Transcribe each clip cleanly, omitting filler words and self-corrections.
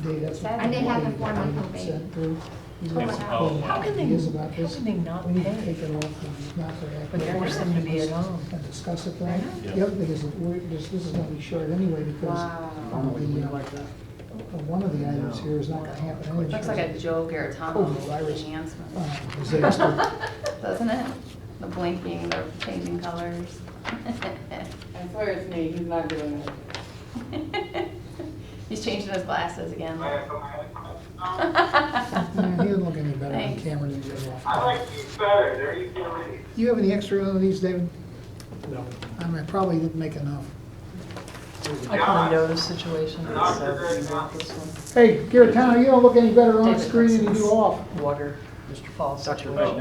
Dave, that's what- And they have a 4-month probation. Sent through. He's got Yes. some Oh, cool wow. How can they, ideas how about this. can they not We need to pay? take it off and not for But force them to be at home. And discuss it tonight. Yeah. The other thing is, that this is gonna be short anyway, because one of the items here is not gonna happen anyway. Looks like a Joe Garitano virus. enhancement, Disaster. doesn't it? The blinking, the changing colors. I swear it's me, he's not doing it. He's changing his glasses again. Yeah, he doesn't look any better on Thanks. camera than he does off. I like these better, they're easy to read. You have any extra of these, David? No. I mean, I probably didn't make enough. I kind of know the situation, so you want this one. Hey, Garitano, you don't look any better on David screen than you Hudson's do off. Water fall situation.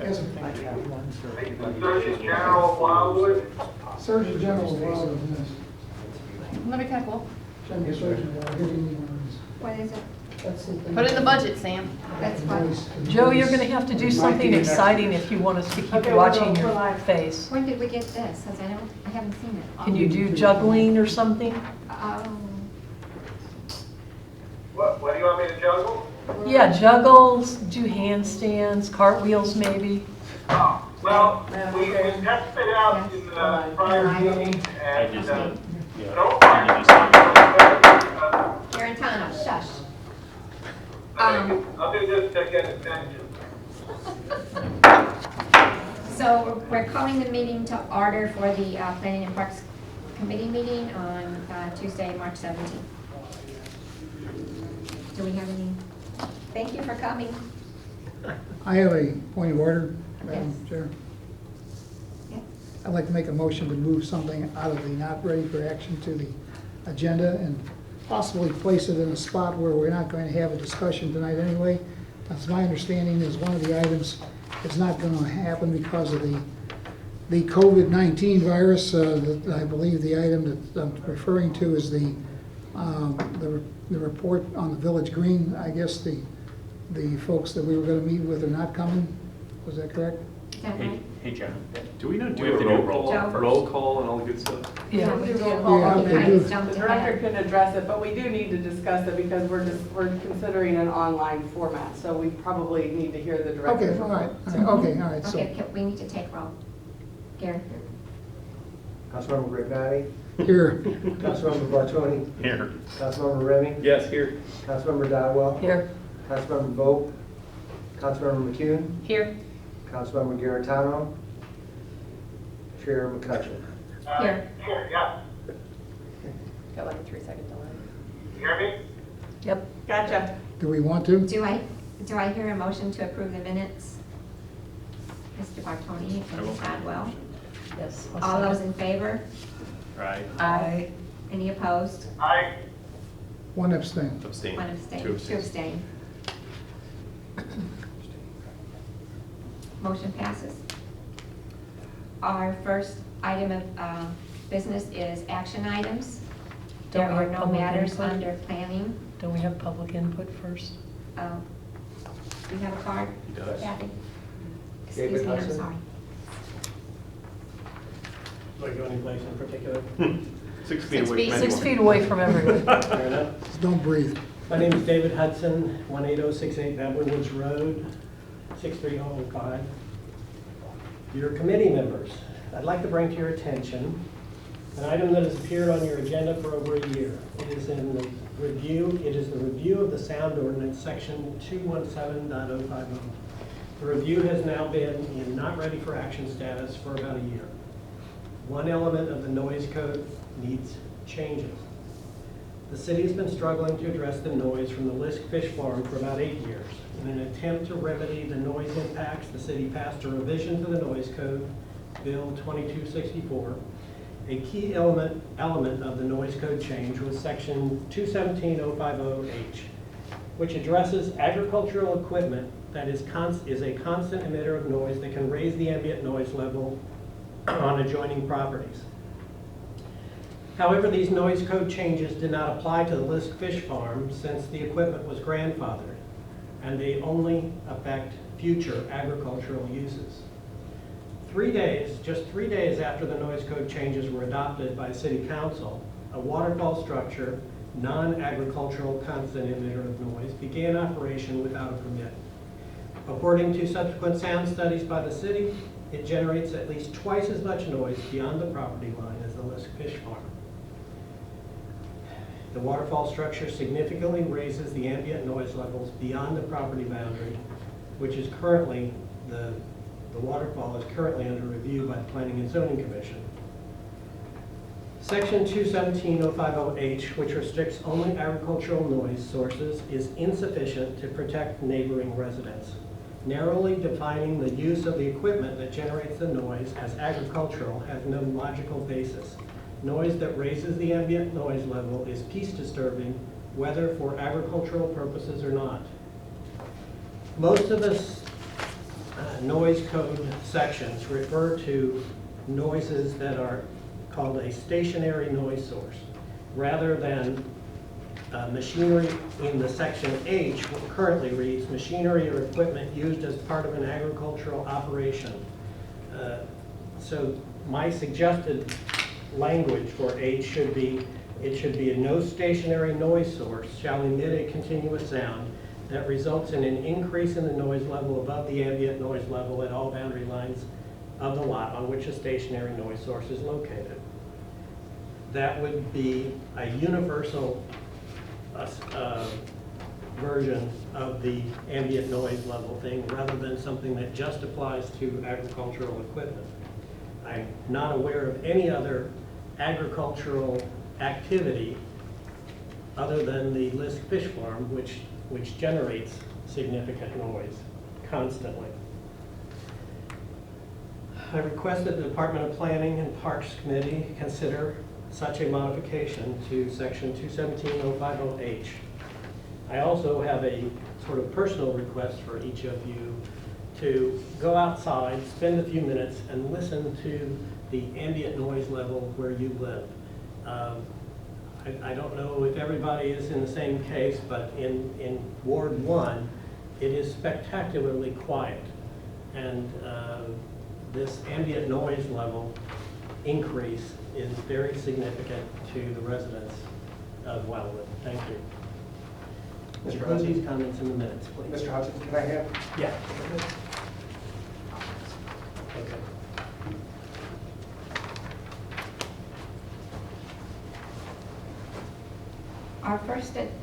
Yes, I have one for Surgeon General of Wildwood, Surgeon General of Wildwood, yes. That'd be kind of cool. General Surgeon General, give me one of these. What is it? That's the thing. Put it in the budget, Sam. That's fine. Joe, you're gonna have to do something exciting if you want us to keep Okay, watching we're your live. face. When did we get this? 'Cause I haven't seen it. Can you do juggling or something? Oh. what do you want me to juggle? Yeah, juggles, do handstands, cartwheels maybe. Oh, well, we tested it out in the prior meeting I and, just, yeah. nope. Garantano, shush. I'll do this to get attention. So we're calling the meeting to order for the Planning and Parks Committee meeting on Tuesday, March 17th. Do we have any? Thank you for coming. I have a point of order, Madam Yes. Chair. Yeah. I'd like to make a motion to move something out of the not ready for action to the agenda and possibly place it in a spot where we're not going to have a discussion tonight anyway. That's my understanding is one of the items is not going to happen because of the COVID-19 virus. That I believe the item that I'm referring to is the report on the Village Green. I guess the folks that we were going to meet with are not coming. Was that correct? Is that Hey, right? hey, John. Do we not We do have a to do a roll roll call, call first. roll call and all the good stuff? Yeah. We do roll Yeah, call. okay, I do. just jumped The director ahead. can address it, but we do need to discuss it because we're considering an online format, so we probably need to hear the director. Okay, all right, all right, so, Okay, we need to take roll. Gary? Councilmember Grignani, here, Councilmember Bartoni, Here. Councilmember Remy, Yes, here. Councilmember Dodwell, Here, Councilmember Vogt, Councilmember McCune, Here. Councilmember Garitano, Chair McCutcheon. Here. Here, yeah, Got like a 3-second delay. you hear me? yep. Gotcha. do we want to? Do I hear a motion to approve the minutes? Mr. Bartoni and Ms. Hadwell? Yes. All those in favor? Right. Aye. Any opposed? Aye. One abstain. Abstain. One abstain. Two Two abstain. Motion passes. Our first item of business is action items. There Don't we are have no public matters input? under planning. Don't we have public input first? Oh, do you have a card? He does. Kathy? David Excuse me, I'm Hudson? sorry. Do I go any place in particular? 6 feet 6 away feet. from 6 anyone. feet away from everyone. Fair enough. Don't breathe. My name is David Hudson, 18068 Beverly Woods Road, 63005. Your committee members, I'd like to bring to your attention an item that has appeared on your agenda for over a year. It is in the review, it is the review of the sound ordinance, section 217.050. The review has now been in not ready for action status for about a year. One element of the noise code needs changes. The city has been struggling to address the noise from the Lisk Fish Farm for about 8 years. In an attempt to remedy the noise impacts, the city passed a revision to the noise code, Bill 2264. A key element of the noise code change was section 217.050H, which addresses agricultural equipment that is a constant emitter of noise that can raise the ambient noise level on adjoining properties. However, these noise code changes did not apply to the Lisk Fish Farm since the equipment was grandfathered, and they only affect future agricultural uses. Just 3 days after the noise code changes were adopted by City Council, a waterfall structure non-agricultural constant emitter of noise, began operation without a permit. According to subsequent sound studies by the city, it generates at least twice as much noise beyond the property line as the Lisk Fish Farm. The waterfall structure significantly raises the ambient noise levels beyond the property boundary, which is currently, the waterfall is currently under review by the Planning and Zoning Commission. Section 217.050H, which restricts only agricultural noise sources, is insufficient to protect neighboring residents. Narrowly defining the use of the equipment that generates the noise as agricultural has no logical basis. Noise that raises the ambient noise level is peace disturbing, whether for agricultural purposes or not. Most of the noise code sections refer to noises that are called a stationary noise source, rather than machinery. In the section H, what currently reads machinery or equipment used as part of an agricultural operation. So my suggested language for H should be, it should be a no stationary noise source shall emit a continuous sound that results in an increase in the noise level above the ambient noise level at all boundary lines of the lot on which a stationary noise source is located. That would be a universal version of the ambient noise level thing, rather than something that just applies to agricultural equipment. I'm not aware of any other agricultural activity other than the Lisk Fish Farm, which generates significant noise constantly. I requested the Department of Planning and Parks Committee consider such a modification to section 217.050H. I also have a sort of personal request for each of you to go outside, spend a few minutes, and listen to the ambient noise level where you live. I don't know if everybody is in the same case, but in Ward 1, it is spectacularly quiet. And this ambient noise level increase is very significant to the residents of Wildwood. Thank you. Mr. Include Hudson? these comments in the minutes, please. Mr. Hudson, can I have? Yeah. Okay. Our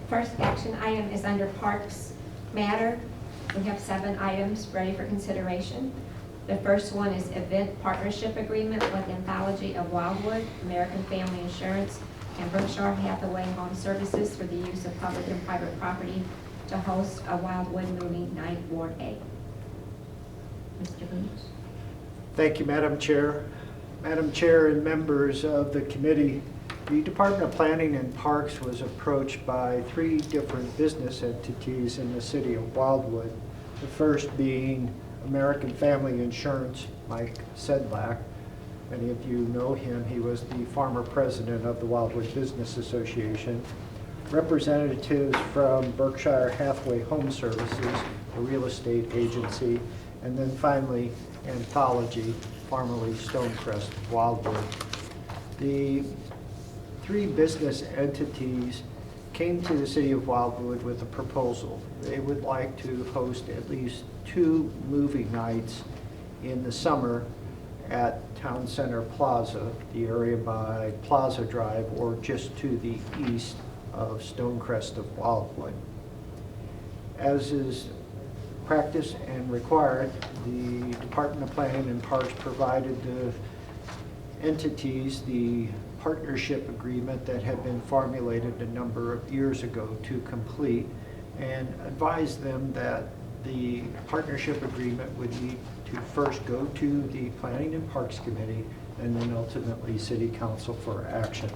first action item is under Parks Matter. We have 7 items ready for consideration. The first one is Event Partnership Agreement with Anthology of Wildwood, American Family Insurance, and Berkshire Hathaway Home Services for the use of public and private property to host a Wildwood movie night, Ward A. Mr. Booth. Thank you, Madam Chair. Madam Chair and members of the committee, the Department of Planning and Parks was approached by 3 different business entities in the city of Wildwood. The first being American Family Insurance, Mike Sedlak. Many of you know him. He was the former president of the Wildwood Business Association. Representatives from Berkshire Hathaway Home Services, a real estate agency, and then finally Anthology, formerly Stonecrest Wildwood. The 3 business entities came to the city of Wildwood with a proposal. They would like to host at least 2 movie nights in the summer at Town Center Plaza, the area by Plaza Drive, or just to the east of Stonecrest of Wildwood. As is practice and required, the Department of Planning and Parks provided the entities the partnership agreement that had been formulated a number of years ago to complete, and advised them that the partnership agreement would need to first go to the Planning and Parks Committee and then ultimately City Council for action.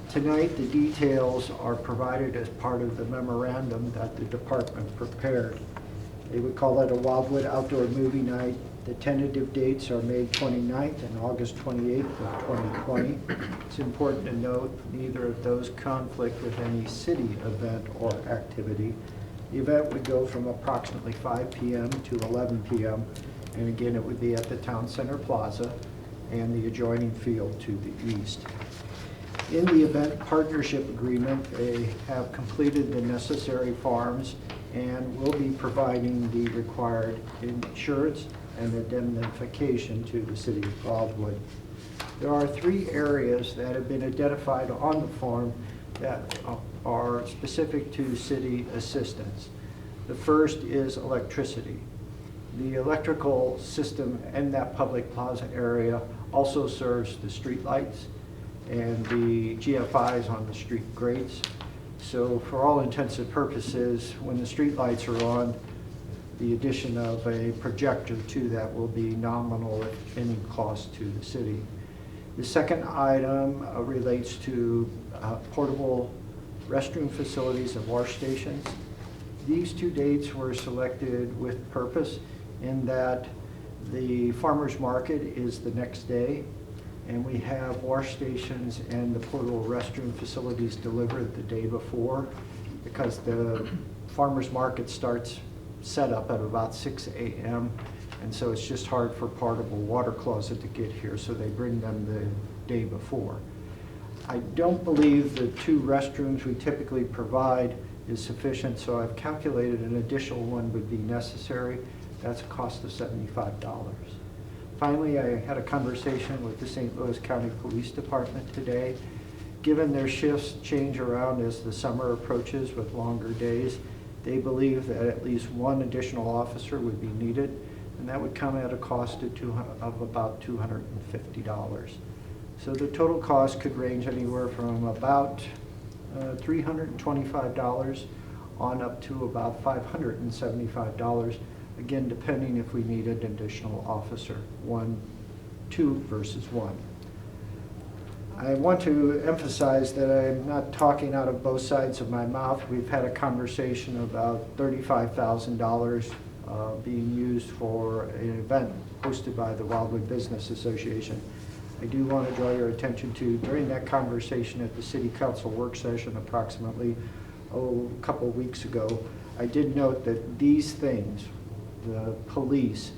Tonight, the details are provided as part of the memorandum that the department prepared. They would call it a Wildwood Outdoor Movie Night. The tentative dates are May 29th and August 28th of 2020. It's important to note neither of those conflict with any city event or activity. The event would go from approximately 5 p.m. to 11 p.m. and again, it would be at the Town Center Plaza and the adjoining field to the east. In the event partnership agreement, they have completed the necessary forms and will be providing the required insurance and indemnification to the city of Wildwood. There are 3 areas that have been identified on the form that are specific to city assistance. The first is electricity. The electrical system in that public plaza area also serves the street lights and the GFIs on the street grates. So for all intents and purposes, when the street lights are on, the addition of a projector to that will be nominal at any cost to the city. The second item relates to portable restroom facilities and wash stations. These 2 dates were selected with purpose in that the farmer's market is the next day, and we have wash stations and the portable restroom facilities delivered the day before, because the farmer's market starts set up at about 6 a.m. and so it's just hard for portable water closet to get here, so they bring them the day before. I don't believe the 2 restrooms we typically provide is sufficient, so I've calculated an additional one would be necessary. That's a cost of $75. Finally, I had a conversation with the St. Louis County Police Department today. Given their shifts change around as the summer approaches with longer days, they believe that at least 1 additional officer would be needed, and that would come at a cost of about $250. So the total cost could range anywhere from about $325 on up to about $575, again, depending if we needed an additional officer, 2 versus 1. I want to emphasize that I'm not talking out of both sides of my mouth. We've had a conversation about $35,000 being used for an event hosted by the Wildwood Business Association. I do want to draw your attention to, during that conversation at the City Council work session approximately a couple of weeks ago, I did note that these things, the police,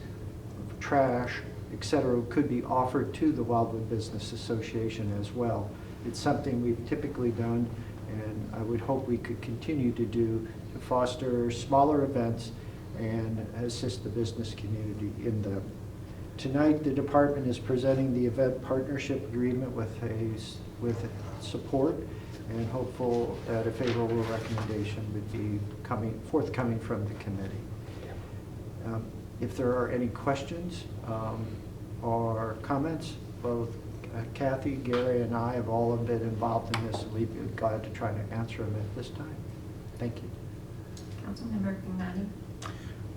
trash, etc., could be offered to the Wildwood Business Association as well. It's something we've typically done, and I would hope we could continue to do to foster smaller events and assist the business community in them. Tonight, the department is presenting the event partnership agreement with support, and hopeful that a favorable recommendation would be forthcoming from the committee. If there are any questions or comments, both Kathy, Gary, and I have all been involved in this, and we'd be glad to try to answer them at this time. Thank you. Councilmember Gnani.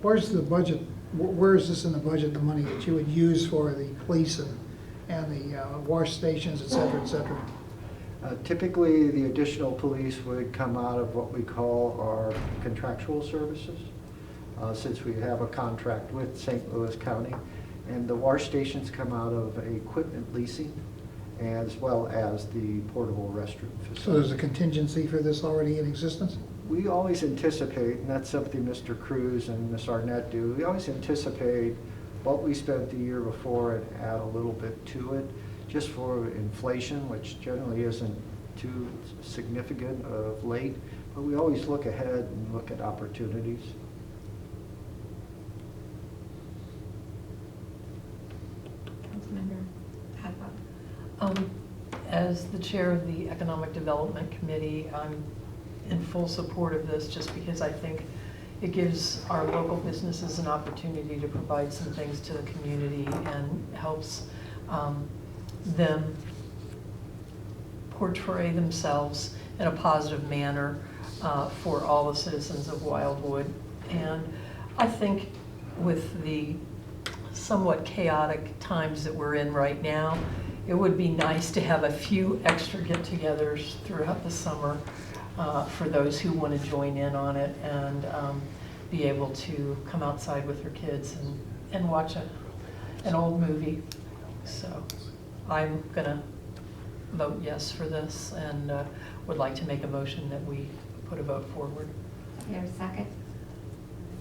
Where's the budget, where is this in the budget, the money that you would use for the police and the wash stations, et cetera, et cetera? Typically, the additional police would come out of what we call our contractual services, since we have a contract with St. Louis County. And the wash stations come out of equipment leasing, as well as the portable restroom facility. So there's a contingency for this already in existence? We always anticipate, and that's something Mr. Cruz and Ms. Arnett do, we always anticipate what we spent the year before and add a little bit to it, just for inflation, which generally isn't too significant of late, but we always look ahead and look at opportunities. Councilmember Hathaway. As the chair of the Economic Development Committee, I'm in full support of this just because I think it gives our local businesses an opportunity to provide some things to the community and helps them portray themselves in a positive manner for all the citizens of Wildwood. And I think with the somewhat chaotic times that we're in right now, it would be nice to have a few extra get-togethers throughout the summer for those who want to join in on it and be able to come outside with their kids and watch an old movie. So I'm going to vote yes for this and would like to make a motion that we put a vote forward. Is there a second?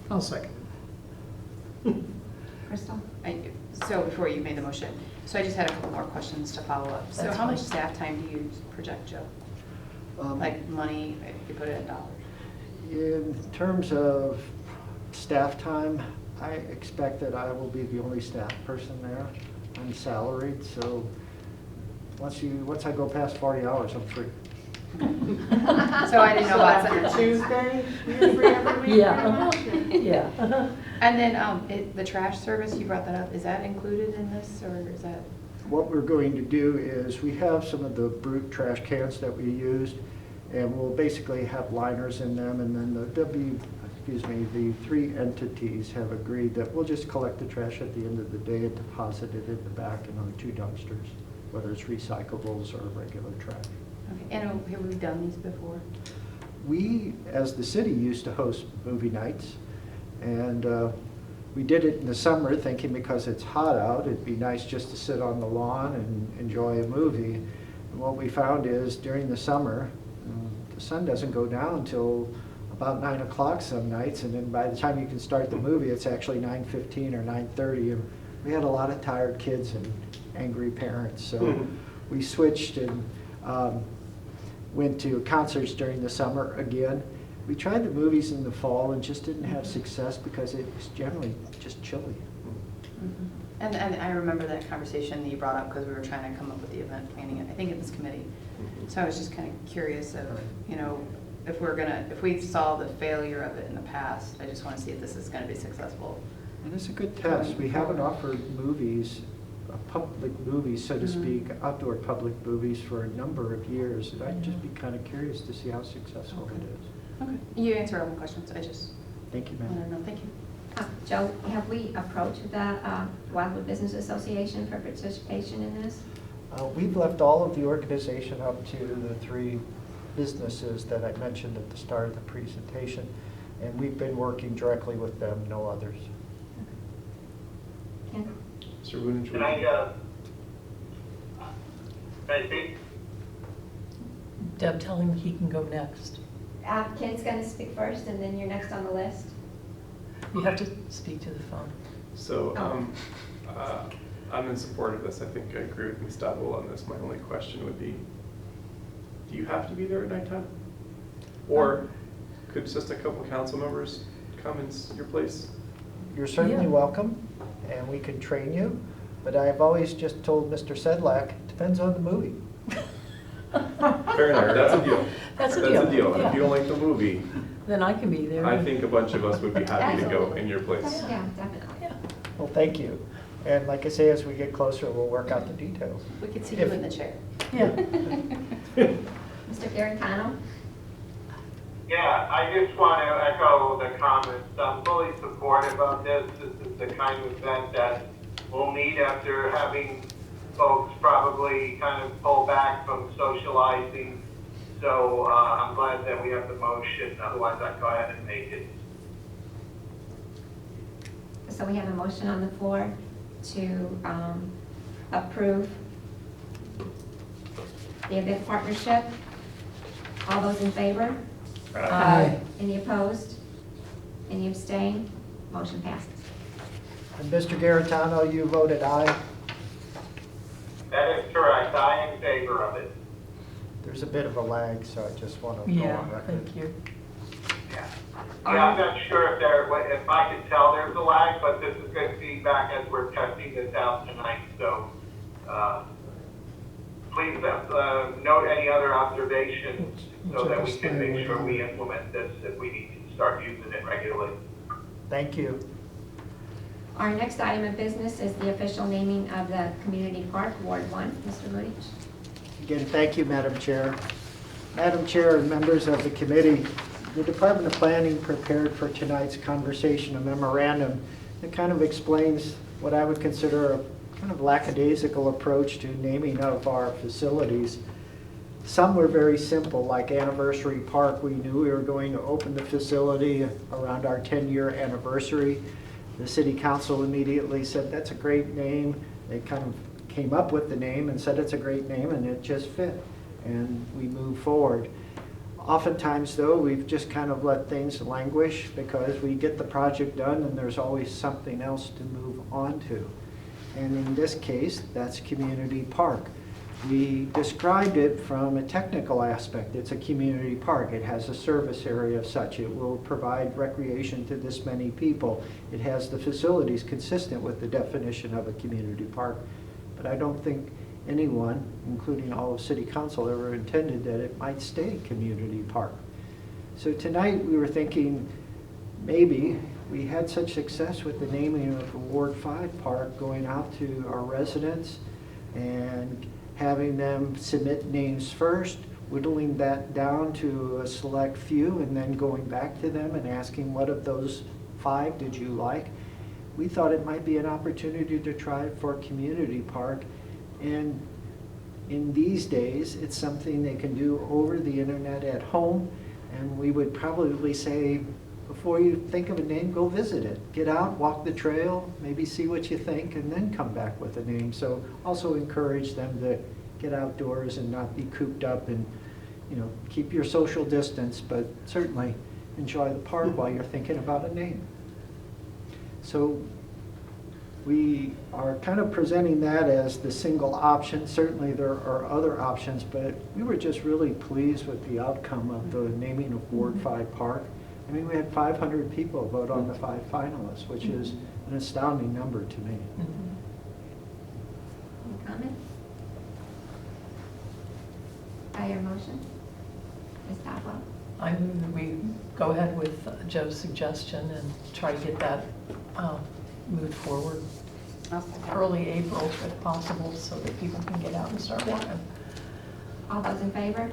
I'll second. Crystal? So before you made the motion, so I just had a couple more questions to follow up. So That's how much fine. staff time do you project, Joe? Like money, if you put it in dollars? In terms of staff time, I expect that I will be the only staff person there. I'm salaried, so once I go past 40 hours, I'm free. So I didn't know about Sunday. Tuesday, you're free every week? Yeah. pretty much? Yeah. And then the trash service, you brought that up, is that included in this, or is that? What we're going to do is, we have some of the brute trash cans that we used, and we'll basically have liners in them, and then the three entities have agreed that we'll just collect the trash at the end of the day and deposit it in the back and on 2 dumpsters, whether it's recyclables or regular trash. Okay, and have we done these before? We, as the city, used to host movie nights, and we did it in the summer thinking because it's hot out, it'd be nice just to sit on the lawn and enjoy a movie. And what we found is during the summer, the sun doesn't go down until about 9 o'clock some nights, and then by the time you can start the movie, it's actually 9:15 or 9:30. And we had a lot of tired kids and angry parents, so we switched and went to concerts during the summer again. We tried the movies in the fall and just didn't have success because it was generally just chilly. And I remember that conversation that you brought up because we were trying to come up with the event planning, I think in this committee. So I was just kind of curious of, you know, if we saw the failure of it in the past, I just want to see if this is going to be successable. And it's a good test. We haven't offered movies, public movies, so to speak, outdoor public movies for a number of years. And I'd just be kind of curious to see how successful it is. Okay. You answered all my questions. I just Thank you, want ma'am. to know. Thank you. Joe, have we approached the Wildwood Business Association for participation in this? We've left all of the organization up to the 3 businesses that I mentioned at the start of the presentation, and we've been working directly with them, no others. Ken? Mr. Wooten. Can I speak? Deb, tell him he can go next. Ken's going to speak first, and then you're next on the list. You have to speak to the phone. So I'm in support of this. I think I agree with Ms. Stadwell on this. My only question would be, do you have to be there at nighttime? Or could just a couple council members come in your place? You're certainly Yeah. welcome, and we can train you, but I've always just told Mr. Sedlak, it depends on the movie. Fair enough, that's a deal. That's a That's a deal, deal. And yeah. if you don't like the movie, Then I can be there. I think a bunch of us would be happy to go in your place. Yeah, definitely. Yeah. Well, thank you. And like I say, as we get closer, we'll work out the details. We could see you in the chair. Yeah. Mr. Garantano? Yeah, I just want to echo the comments. I'm fully supportive of this. This is the kind of event that we'll need after having folks probably kind of pull back from socializing. So I'm glad that we have the motion. Otherwise, I'd go ahead and make it. So we have a motion on the floor to approve the event partnership. All those in favor? Aye. Any opposed? Any abstain? Motion passes. And Mr. Garantano, you voted aye. That is correct. I am in favor of it. There's a bit of a lag, so I just want to go Yeah, on record. thank you. Yeah. Yeah, I'm not sure if I can tell there's a lag, but this is good feedback as we're testing this out tonight. So please note any other observations so that we can make sure we implement this if we need to start using it regularly. Thank you. Our next item of business is the official naming of the community park, Ward 1. Mr. Moody? Again, thank you, Madam Chair. Madam Chair and members of the committee, the Department of Planning prepared for tonight's conversation a memorandum that kind of explains what I would consider a kind of lackadaisical approach to naming of our facilities. Some were very simple, like Anniversary Park. We knew we were going to open the facility around our 10-year anniversary. The City Council immediately said, that's a great name. They kind of came up with the name and said it's a great name, and it just fit. And we moved forward. Oftentimes, though, we've just kind of let things languish because we get the project done and there's always something else to move onto. And in this case, that's community park. We described it from a technical aspect. It's a community park. It has a service area of such. It will provide recreation to this many people. It has the facilities consistent with the definition of a community park. But I don't think anyone, including all of City Council, ever intended that it might stay community park. So tonight we were thinking maybe we had such success with the naming of Ward 5 Park, going out to our residents and having them submit names first, whittling that down to a select few, and then going back to them and asking what of those 5 did you like. We thought it might be an opportunity to try it for a community park. And in these days, it's something they can do over the internet at home. And we would probably say, before you think of a name, go visit it. Get out, walk the trail, maybe see what you think, and then come back with a name. So also encourage them to get outdoors and not be cooped up, and keep your social distance, but certainly enjoy the park while you're thinking about a name. So we are kind of presenting that as the single option. Certainly there are other options, but we were just really pleased with the outcome of the naming of Ward 5 Park. I mean, we had 500 people vote on the 5 finalists, which is an astounding number to me. Any comment? By your motion? Ms. Dodwell? I move that we go ahead with Joe's suggestion and try to get that moved forward I'll second. early April if possible, so that people can get out and start walking. All those in favor?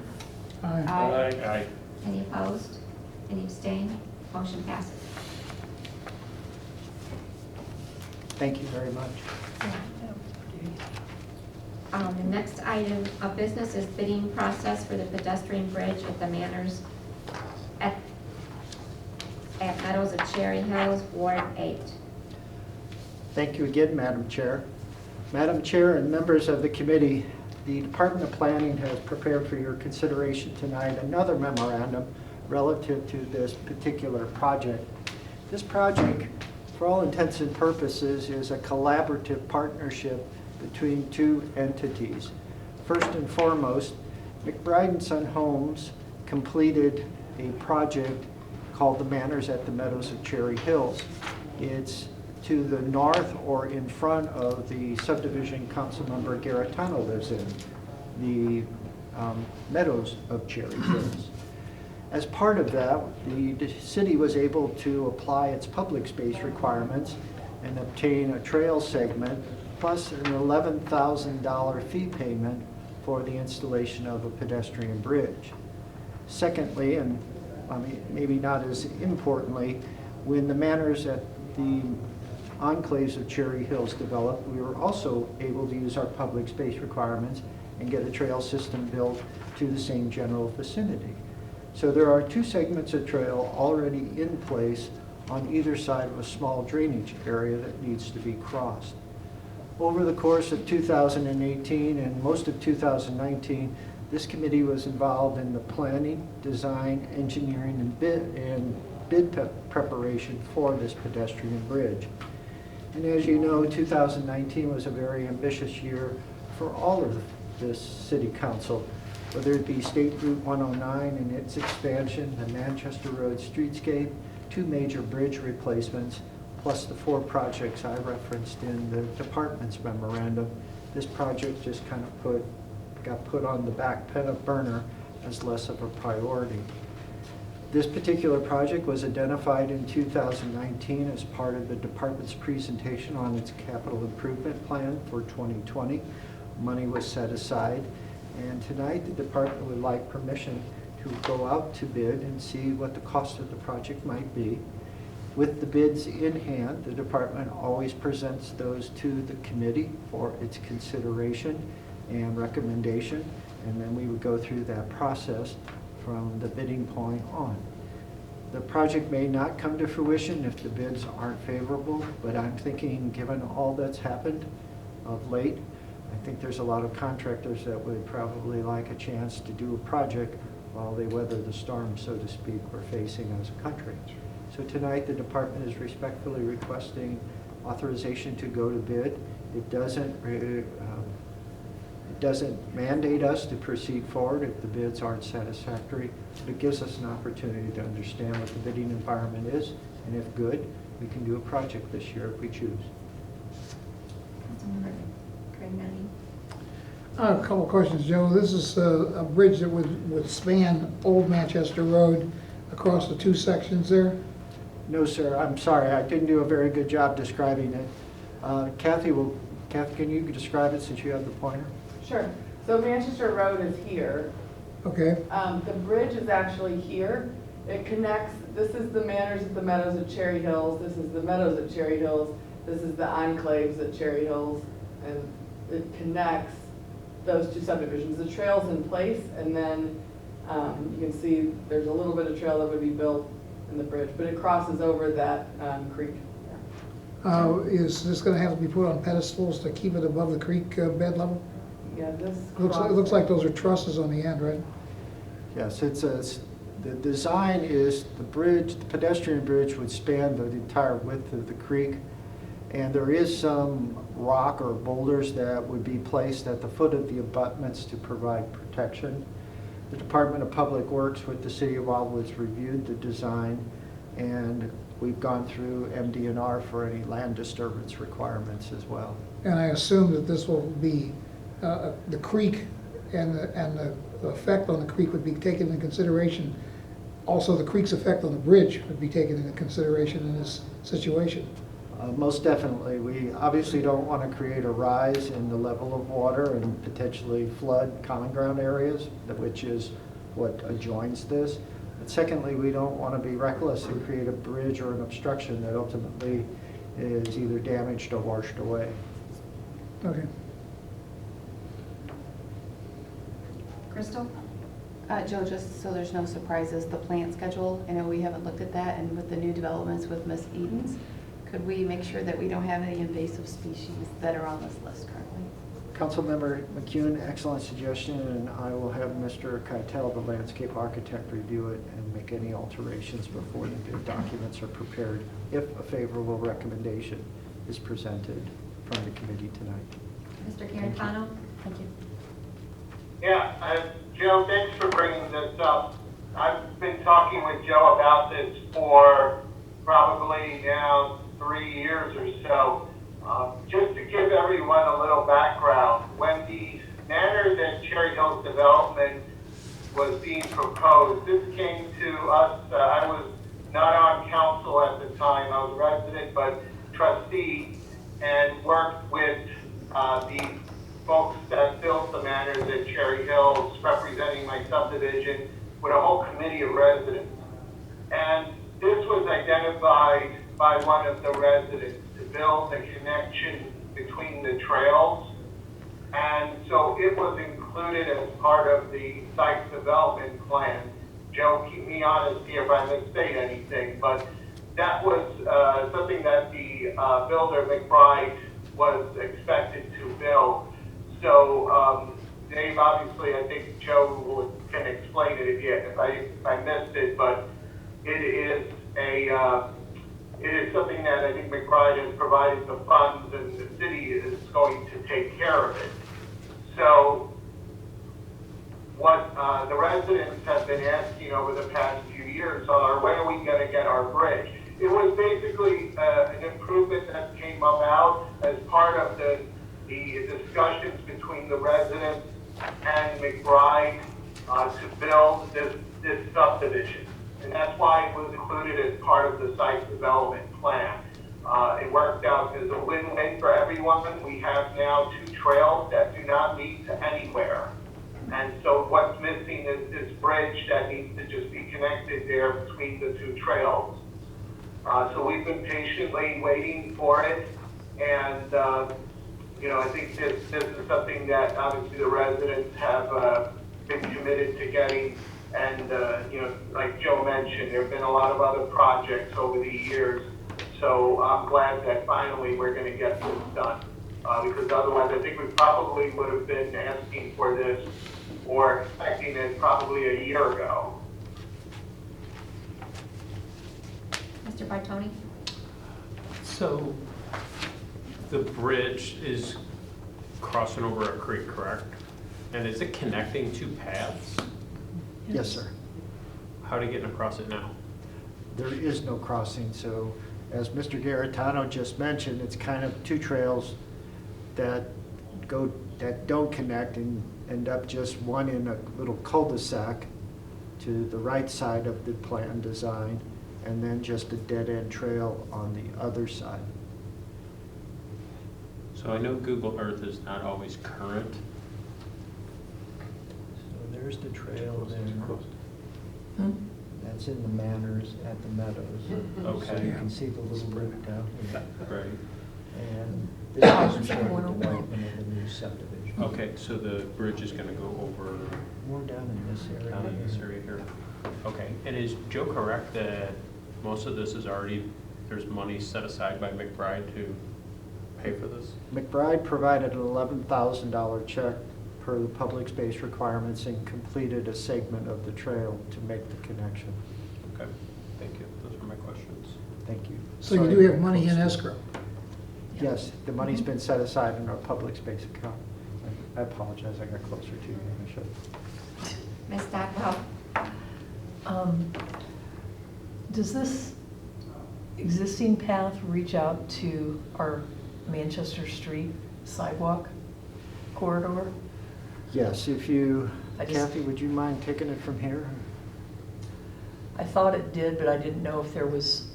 Aye. Aye. Any opposed? Any abstained? Motion passes. Thank you very much. The next item of business is bidding process for the pedestrian bridge at the Manors at Meadows of Cherry Hills, Ward 8. Thank you again, Madam Chair. Madam Chair and members of the committee, the Department of Planning has prepared for your consideration tonight another memorandum relative to this particular project. This project, for all intents and purposes, is a collaborative partnership between 2 entities. First and foremost, McBride & Son Homes completed a project called the Manors at the Meadows of Cherry Hills. It's to the north or in front of the subdivision Councilmember Garitano lives in, the Meadows of Cherry Hills. As part of that, the city was able to apply its public space requirements and obtain a trail segment plus an $11,000 fee payment for the installation of a pedestrian bridge. Secondly, and maybe not as importantly, when the Manors at the enclaves of Cherry Hills developed, we were also able to use our public space requirements and get a trail system built to the same general vicinity. So there are 2 segments of trail already in place on either side of a small drainage area that needs to be crossed. Over the course of 2018 and most of 2019, this committee was involved in the planning, design, engineering, and bid preparation for this pedestrian bridge. And as you know, 2019 was a very ambitious year for all of this city council, whether it be State Route 109 and its expansion, the Manchester Road streetscape, 2 major bridge replacements, plus the 4 projects I referenced in the department's memorandum. This project just kind of got put on the back burner as less of a priority. This particular project was identified in 2019 as part of the department's presentation on its capital improvement plan for 2020. Money was set aside, and tonight the department would like permission to go out to bid and see what the cost of the project might be. With the bids in hand, the department always presents those to the committee for its consideration and recommendation, and then we would go through that process from the bidding point on. The project may not come to fruition if the bids aren't favorable, but I'm thinking, given all that's happened of late, I think there's a lot of contractors that would probably like a chance to do a project while they weather the storm, so to speak, we're facing as a country. So tonight, the department is respectfully requesting authorization to go to bid. It doesn't mandate us to proceed forward if the bids aren't satisfactory, but it gives us an opportunity to understand what the bidding environment is, and if good, we can do a project this year if we choose. Councilmember Craig Nunny. I have a couple of questions, Joe. This is a bridge that would span Old Manchester Road across the two sections there? No, sir, I'm sorry, I didn't do a very good job describing it. Kathy, can you describe it since you have the pointer? Sure. So Manchester Road is here. Okay, The bridge is actually here. It connects, this is the Manors at the Meadows at Cherry Hills, this is the Meadows at Cherry Hills, this is the Enclaves at Cherry Hills, and it connects those two subdivisions. The trail's in place, and then you can see there's a little bit of trail that would be built in the bridge, but it crosses over that creek. is this gonna have to be put on pedestals to keep it above the creek bed level? Yeah, this. It looks like those are trusses on the end, right? Yes, the design is the bridge, the pedestrian bridge would span the entire width of the creek. And there is some rock or boulders that would be placed at the foot of the abutments to provide protection. The Department of Public Works with the City of Wildwood's reviewed the design, and we've gone through MDNR for any land disturbance requirements as well. And I assume that this will be, the creek and the effect on the creek would be taken into consideration. Also, the creek's effect on the bridge would be taken into consideration in this situation. Most definitely. We obviously don't want to create a rise in the level of water and potentially flood common ground areas, which is what adjoins this. But secondly, we don't want to be reckless and create a bridge or an obstruction that ultimately is either damaged or washed away. Okay. Crystal? Joe, just so there's no surprises, the plant schedule, I know we haven't looked at that, and with the new developments with Miss Edens, could we make sure that we don't have any invasive species that are on this list currently? Councilmember McCune, excellent suggestion, and I will have Mr. Keitel, the landscape architect, review it and make any alterations before the bid documents are prepared, if a favorable recommendation is presented from the committee tonight. Mr. Garantano? Thank you. Yeah, Joe, thanks for bringing this up. I've been talking with Joe about this for probably now 3 years or so. Just to give everyone a little background, when the Manors and Cherry Hills development was being proposed, this came to us, I was not on council at the time, I was a resident, but trustee, and worked with the folks that built the Manors at Cherry Hills, representing my subdivision, with a whole committee of residents. And this was identified by one of the residents to build a connection between the trails. And so it was included as part of the site development plan. Joe, keep me honest here if I misstate anything, but that was something that the builder McBride was expected to build. So Dave, obviously, I think Joe can explain it if I missed it, but it is something that I think McBride has provided the funds, and the city is going to take care of it. So what the residents have been asking over the past few years are, when are we going to get our bridge? It was basically an improvement that came about as part of the discussions between the residents and McBride to build this subdivision. And that's why it was included as part of the site development plan. It worked out as a win-win for everyone. We have now 2 trails that do not lead to anywhere. And so what's missing is this bridge that needs to just be connected there between the 2 trails. So we've been patiently waiting for it. And, I think this is something that obviously the residents have been committed to getting. And, like Joe mentioned, there have been a lot of other projects over the years. So I'm glad that finally we're going to get this done. Because otherwise I think we probably would have been asking for this or expecting it probably a year ago. Mr. Bartoni? So The bridge is crossing over a creek, correct? And is it connecting two paths? Yes, sir. How are you getting across it now? There is no crossing, so as Mr. Garitano just mentioned, it's kind of two trails that don't connect and end up just one in a little cul-de-sac to the right side of the plan design, and then just a dead-end trail on the other side. So I know Google Earth is not always current. So there's the trail there. Hmm? That's in the Manors at the Meadows. Okay. So you can see the little loop down here. Right. And this is showing the development of the new subdivision. Okay, so the bridge is gonna go over More down in this area. down in this area here. Okay, and is Joe correct that most of this is already, there's money set aside by McBride to pay for this? McBride provided an $11,000 check per the public space requirements and completed a segment of the trail to make the connection. Okay, thank you. Those are my questions. Thank you. So you do have money in escrow? Yes, the money's been set aside in our public space account. I apologize, I got closer to you than I should. Ms. Stockwell? Does this existing path reach out to our Manchester Street sidewalk corridor? Yes, if you, I just- Kathy, would you mind taking it from here? I thought it did, but I didn't know if there was,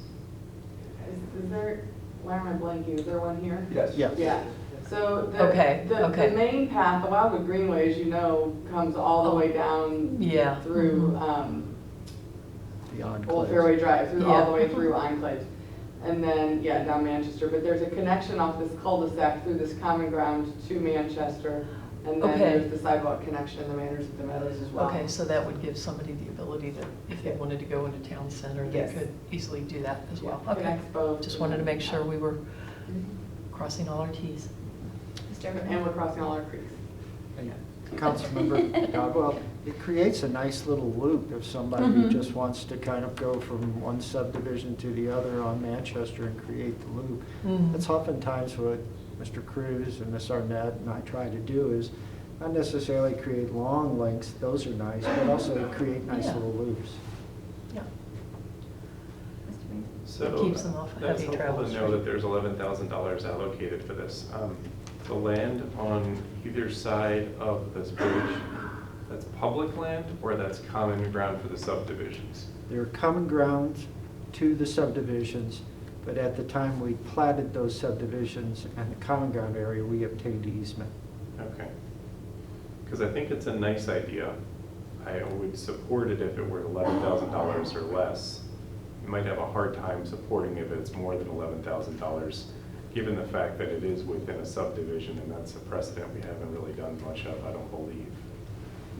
Is there, why am I blanking? Is there one here? Yes. Yeah. Yeah, so Okay, the okay. main path, the Wildwood Greenway, as you know, comes all the way down yeah. through, The Old enclave. Fairway Drive, through Yeah. all the way through Enclave. And then, yeah, down Manchester, but there's a connection off this cul-de-sac through this common ground to Manchester. And then Okay. there's the sidewalk connection in the Manors at the Meadows as well. Okay, so that would give somebody the ability to, if they wanted to go into town center, they Yes. could easily do that as well. Yeah, Okay, connects both. just wanted to make sure we were crossing all our Ts. Mr. And we're crossing all our creeks. And Councilmember Dodwell, it creates a nice little loop if somebody Mhm. just wants to kind of go from one subdivision to the other on Manchester and create the loop. Mhm. That's oftentimes what Mr. Cruz and Ms. Arnett and I try to do, is not necessarily create long links, those are nice, but also create nice Yeah. little loops. Yeah. Mr. Reed? So It keeps them off that's heavy helpful travel to know street. that there's $11,000 allocated for this. The land on either side of this bridge, that's public land or that's common ground for the subdivisions? There are common grounds to the subdivisions, but at the time we platted those subdivisions and the common ground area, we obtained easement. Okay. Because I think it's a nice idea. I would support it if it were $11,000 or less. You might have a hard time supporting if it's more than $11,000, given the fact that it is within a subdivision, and that's a precedent we haven't really done much of, I don't believe.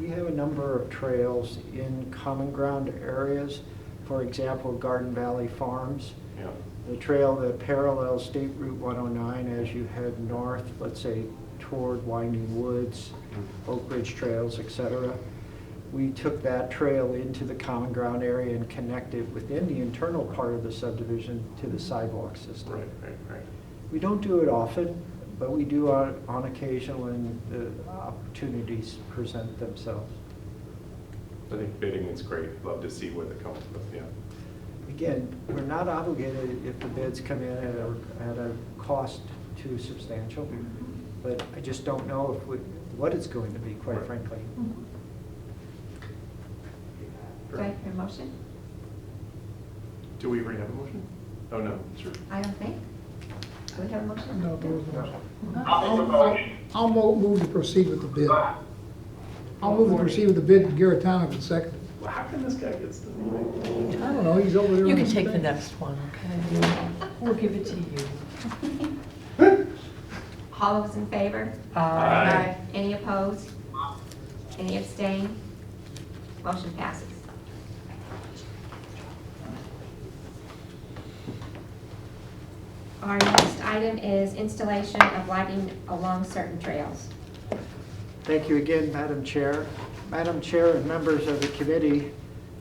We have a number of trails in common ground areas. For example, Garden Valley Farms, Yeah. the trail that parallels State Route 109 as you head north, let's say toward Winding Woods, Oak Ridge Trails, etc. We took that trail into the common ground area and connected within the internal part of the subdivision to the sidewalk system. Right. We don't do it often, but we do on occasion when the opportunities present themselves. I think bidding is great. Love to see what it comes with, yeah. Again, we're not obligated if the bids come in at a cost too substantial, but I just don't know what it's going to be, quite Right. frankly. Do I hear a motion? Do we already have a motion? Oh, no, sure. I don't think. Do we have a motion? No, there was no. I'll make a motion. I'll move to proceed with the bid. I'll move to proceed with the bid, Garitano can second. Well, how come this guy gets the meeting? I don't know, he's over there. You on can his take the bench. next one, okay? We'll give it to you. All those in favor? Aye. Any opposed? Any abstain? Motion passes. Our next item is installation of lighting along certain trails. Thank you again, Madam Chair. Madam Chair and members of the committee,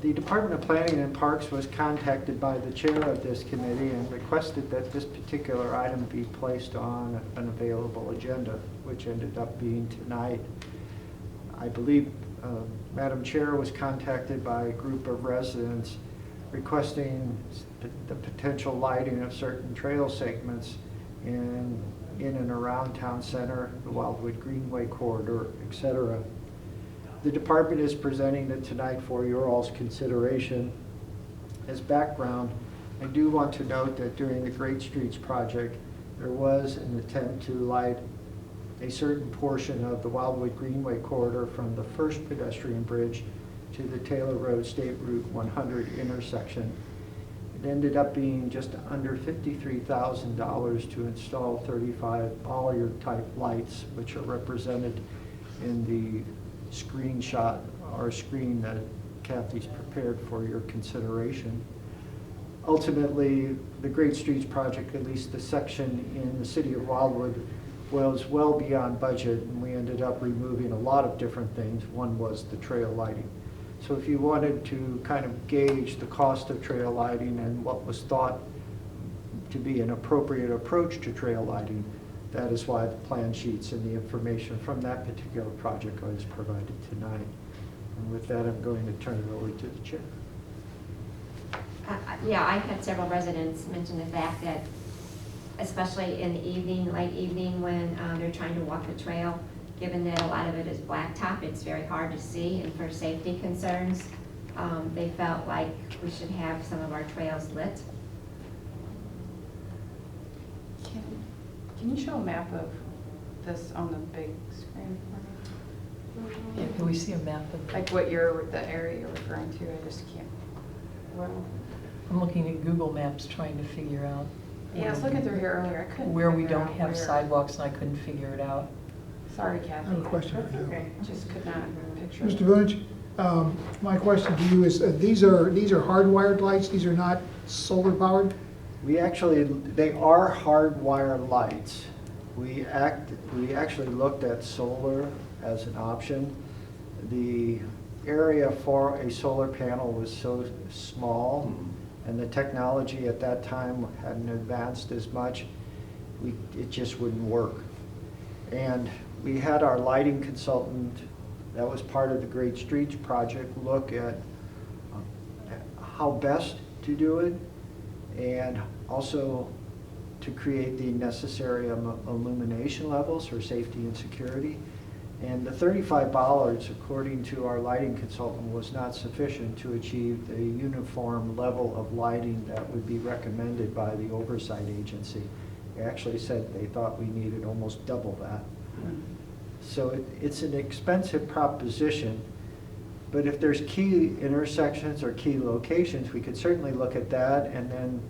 The Department of Planning and Parks was contacted by the chair of this committee and requested that this particular item be placed on an available agenda, which ended up being tonight. I believe Madam Chair was contacted by a group of residents requesting the potential lighting of certain trail segments in and around town center, the Wildwood Greenway corridor, etc. The department is presenting it tonight for your all's consideration. As background, I do want to note that during the Great Streets project, there was an attempt to light a certain portion of the Wildwood Greenway corridor from the first pedestrian bridge to the Taylor Road State Route 100 intersection. It ended up being just under $53,000 to install 35 Bolliard-type lights, which are represented in the screenshot or screen that Kathy's prepared for your consideration. Ultimately, the Great Streets project, at least the section in the city of Wildwood, was well beyond budget, and we ended up removing a lot of different things. One was the trail lighting. So if you wanted to kind of gauge the cost of trail lighting and what was thought to be an appropriate approach to trail lighting, that is why the plan sheets and the information from that particular project was provided tonight. And with that, I'm going to turn it over to the chair. Yeah, I've had several residents mention the fact that, especially in the evening, late evening, when they're trying to walk the trail, given that a lot of it is blacktop, it's very hard to see, and for safety concerns, they felt like we should have some of our trails lit. Can you show a map of this on the big screen for me? Yeah, can we see a map of, Like what the area you're referring to, I just can't. Well, I'm looking at Google Maps trying to figure out. yeah, I was looking through here earlier, I couldn't. Where we figure don't out have where. sidewalks, and I couldn't figure it out. Sorry, I Kathy. have a question for you. Okay, just could not picture. Mr. Village, my question to you is, these are hardwired lights, these are not solar powered? They are hardwire lights. We actually looked at solar as an option. The area for a solar panel was so small, and the technology at that time hadn't advanced as much, it just wouldn't work. And we had our lighting consultant, that was part of the Great Streets project, look at how best to do it, and also to create the necessary illumination levels for safety and security. And the 35 bollards, according to our lighting consultant, was not sufficient to achieve the uniform level of lighting that would be recommended by the oversight agency. They actually said they thought we needed almost double that. So it's an expensive proposition, but if there's key intersections or key locations, we could certainly look at that, and then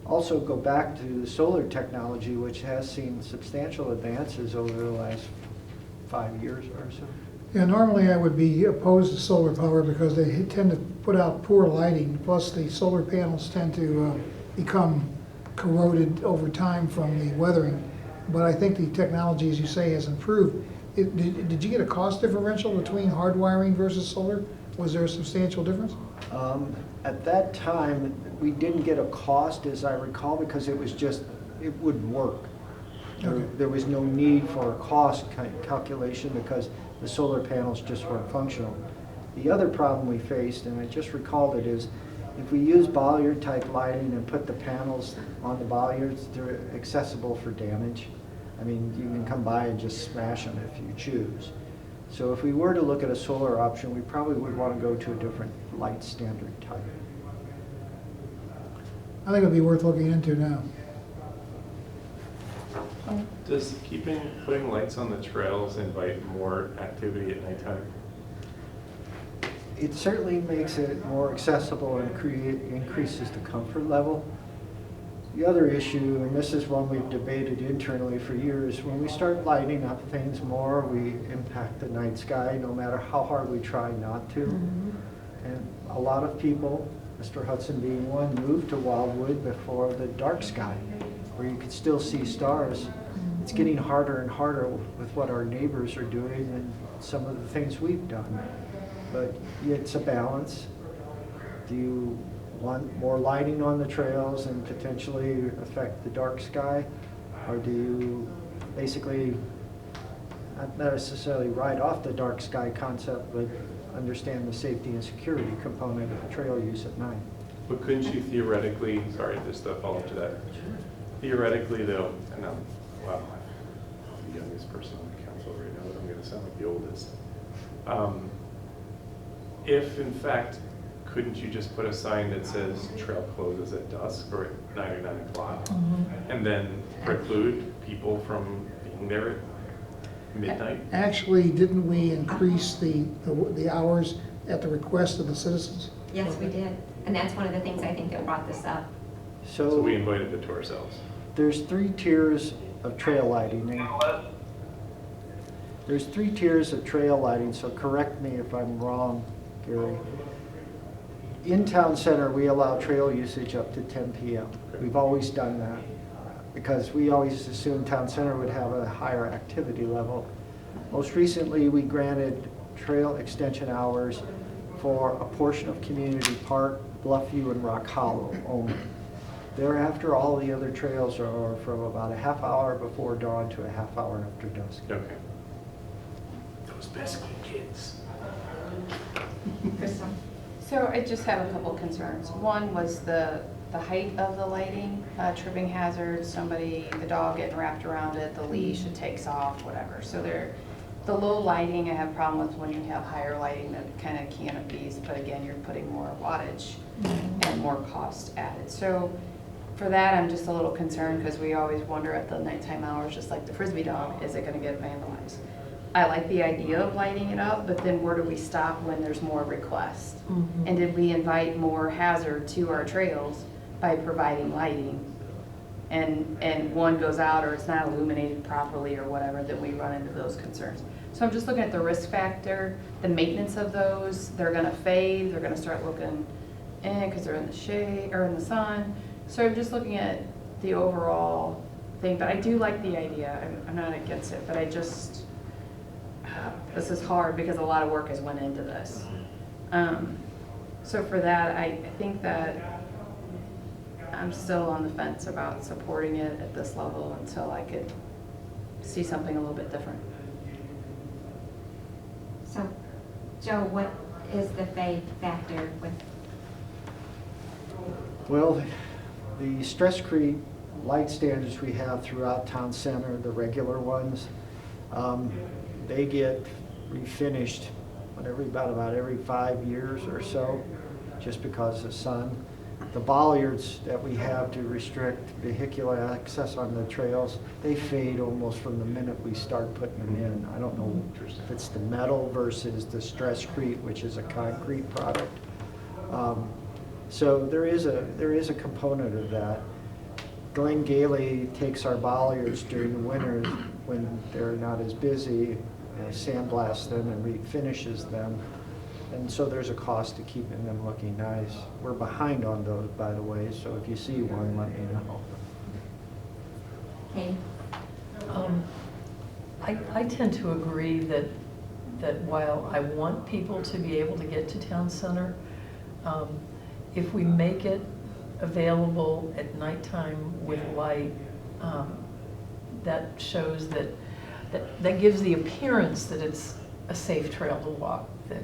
also go back to the solar technology, which has seen substantial advances over the last 5 years or so. Yeah, normally I would be opposed to solar power because they tend to put out poor lighting, plus the solar panels tend to become corroded over time from the weathering. But I think the technology, as you say, has improved. Did you get a cost differential between hardwiring versus solar? Was there a substantial difference? At that time, we didn't get a cost, as I recall, because it wouldn't work. Okay. There was no need for a cost calculation because the solar panels just weren't functional. The other problem we faced, and I just recalled it, is if we use Bolliard type lighting and put the panels on the Bolliards, they're accessible for damage. I mean, you can come by and just smash them if you choose. So if we were to look at a solar option, we probably would want to go to a different light standard type. I think it'd be worth looking into now. Does putting lights on the trails invite more activity at nighttime? It certainly makes it more accessible and increases the comfort level. The other issue, and this is one we've debated internally for years, when we start lighting up things more, we impact the night sky no matter how hard we try not to. And a lot of people, Mr. Hudson being one, moved to Wildwood before the dark sky, where you could still see stars. It's getting harder and harder with what our neighbors are doing and some of the things we've done. But it's a balance. Do you want more lighting on the trails and potentially affect the dark sky? Or do you basically not necessarily write off the dark sky concept, but understand the safety and security component of the trail use at night? But couldn't you theoretically, sorry, just a follow-up to that. Theoretically though, and wow, I'm the youngest person on the council right now, but I'm gonna sound like the oldest. If in fact, couldn't you just put a sign that says trail closes at dusk or at 9 or 9 o'clock? And then preclude people from being there at midnight? Actually, didn't we increase the hours at the request of the citizens? Yes, we did. And that's one of the things I think that brought this up. So we invited it to ourselves. There's 3 tiers of trail lighting. There's 3 tiers of trail lighting, so correct me if I'm wrong, Gary. In town center, we allow trail usage up to 10 p.m. We've always done that because we always assumed town center would have a higher activity level. Most recently, we granted trail extension hours for a portion of Community Park, Bluffview, and Rock Hollow only. Thereafter, all the other trails are from about a half hour before dawn to a half hour after dusk. Okay. Those pesky kids. Crystal? So I just have a couple concerns. One was the height of the lighting, tripping hazards, somebody, the dog getting wrapped around it, the leash, it takes off, whatever. So the low lighting I have a problem with when you have higher lighting that kind of canopies, but again, you're putting more wattage and more cost added. So for that, I'm just a little concerned because we always wonder at the nighttime hours, just like the Frisbee dog, is it going to get vandalized? I like the idea of lighting it up, but then where do we stop when there's more requests? And did we invite more hazard to our trails by providing lighting? And one goes out or it's not illuminated properly or whatever, that we run into those concerns. So I'm just looking at the risk factor, the maintenance of those. They're gonna fade, they're gonna start looking because they're in the shade or in the sun. So I'm just looking at the overall thing, but I do like the idea. I'm not against it, but I just, this is hard because a lot of work has went into this. So for that, I think that I'm still on the fence about supporting it at this level until I could see something a little bit different. So, Joe, what is the fade factor with? Well, the stress creep light standards we have throughout town center, the regular ones, they get refinished about every 5 years or so, just because of the sun. The bollards that we have to restrict vehicular access on the trails, they fade almost from the minute we start putting them in. I don't know if it's the metal versus the stress-crete, which is a concrete product. So there is a component of that. Glenn Gailey takes our bollards during the winter when they're not as busy, sandblasts them and refinishes them. And so there's a cost to keeping them looking nice. We're behind on those, by the way, so if you see one, let me know. Okay. I tend to agree that while I want people to be able to get to town center, if we make it available at nighttime with light, that shows that gives the appearance that it's a safe trail to walk, that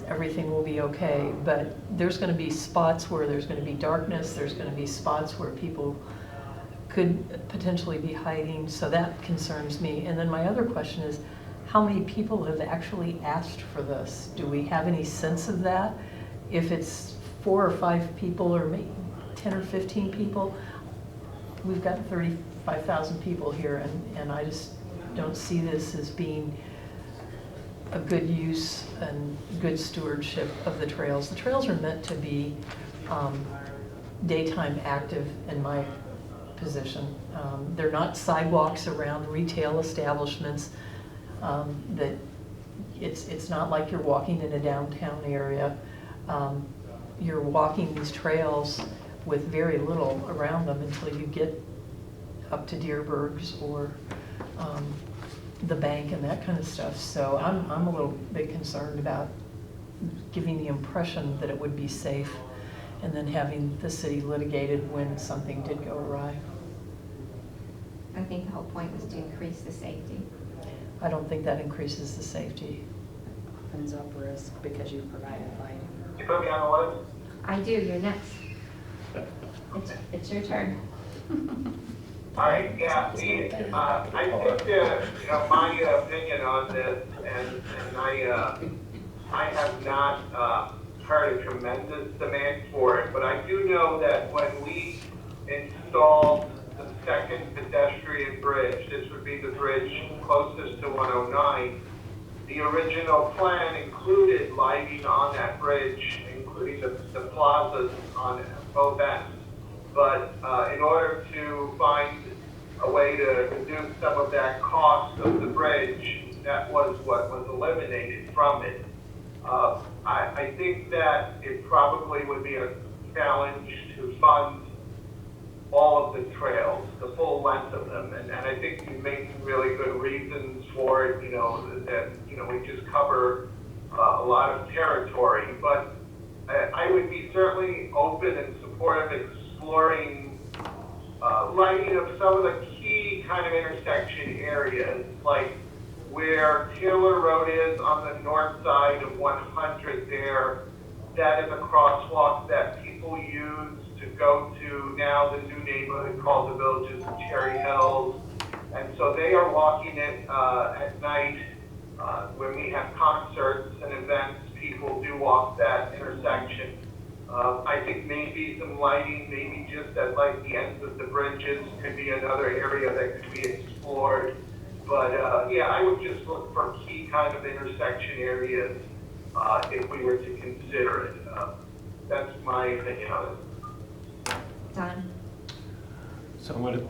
everything will be okay. But there's going to be spots where there's going to be darkness, there's going to be spots where people could potentially be hiding, so that concerns me. And then my other question is, how many people have actually asked for this? Do we have any sense of that? If it's 4 or 5 people or maybe 10 or 15 people, we've got 35,000 people here, and I just don't see this as being a good use and good stewardship of the trails. The trails are meant to be daytime active in my position. They're not sidewalks around retail establishments. That it's not like you're walking in a downtown area. You're walking these trails with very little around them until you get up to Deerbergs or the bank and that kind of stuff. So I'm a little bit concerned about giving the impression that it would be safe, and then having the city litigated when something did go awry. I think the whole point was to increase the safety. I don't think that increases the safety. Opens up risk because you've provided lighting. You put me on the list? I do, you're next. It's your turn. All right, yeah, I think my opinion on this, and I have not heard a tremendous demand for it, but I do know that when we installed the second pedestrian bridge, this would be the bridge closest to 109, the original plan included lighting on that bridge, including the plazas on both ends. But in order to find a way to reduce some of that cost of the bridge, that was what was eliminated from it. I think that it probably would be a challenge to fund all of the trails, the full length of them, and I think you make some really good reasons for it, that we just cover a lot of territory, but I would be certainly open and supportive of exploring lighting of some of the key kind of intersection areas, like where Taylor Road is on the north side of 100 there. That is a crosswalk that people use to go to now the new neighborhood called the Villages of Cherry Hills. And so they are walking it at night when we have concerts and events. People do walk that intersection. I think maybe some lighting, maybe just at like the ends of the bridges could be another area that could be explored. But yeah, I would just look for key kind of intersection areas if we were to consider it. That's my opinion on it. Don? So I'm going to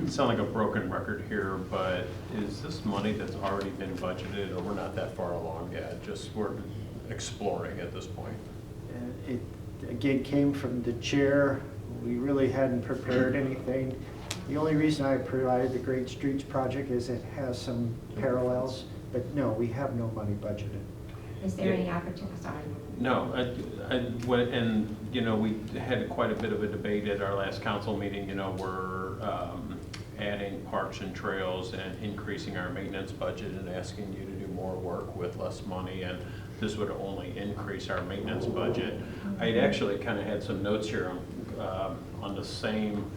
sound like a broken record here, but is this money that's already been budgeted, or we're not that far along yet? Just we're exploring at this point. It again came from the chair. We really hadn't prepared anything. The only reason I provided the Great Streets project is it has some parallels, but no, we have no money budgeted. Is there any opportunity? Sorry. No, and we had quite a bit of a debate at our last council meeting. We're adding parks and trails and increasing our maintenance budget and asking you to do more work with less money, and this would only increase our maintenance budget. I actually kind of had some notes here on the same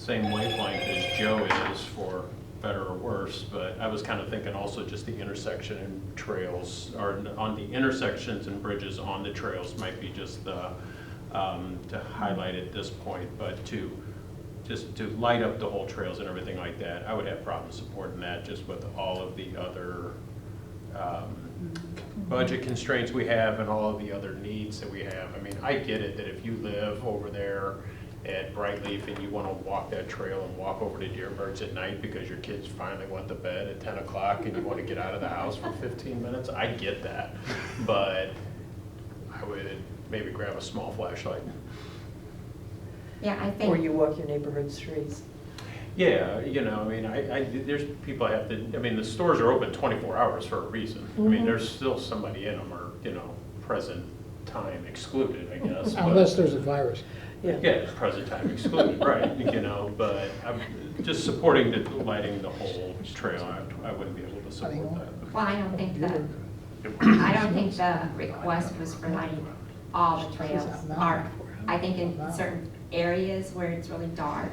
wavelength as Joe is, for better or worse, but I was kind of thinking also just the intersection and trails, or on the intersections and bridges on the trails might be just the, to highlight at this point, but to light up the whole trails and everything like that, I would have problems supporting that just with all of the other budget constraints we have and all of the other needs that we have. I mean, I get it that if you live over there at Brightleaf and you want to walk that trail and walk over to Deerbirds at night because your kids finally went to bed at 10 o'clock and you want to get out of the house for 15 minutes, I get that. But I would maybe grab a small flashlight. Yeah, I think. Or you walk your neighborhood streets. Yeah, I mean, there's people have to, I mean, the stores are open 24 hours for a reason. I mean, there's still somebody in them, or, present time excluded, I guess. Unless there's a virus. Yeah, present time excluded, right, but I'm just supporting the lighting the whole trail. I wouldn't be able to support that. Well, I don't think the request was for lighting all the trails. I think in certain areas where it's really dark,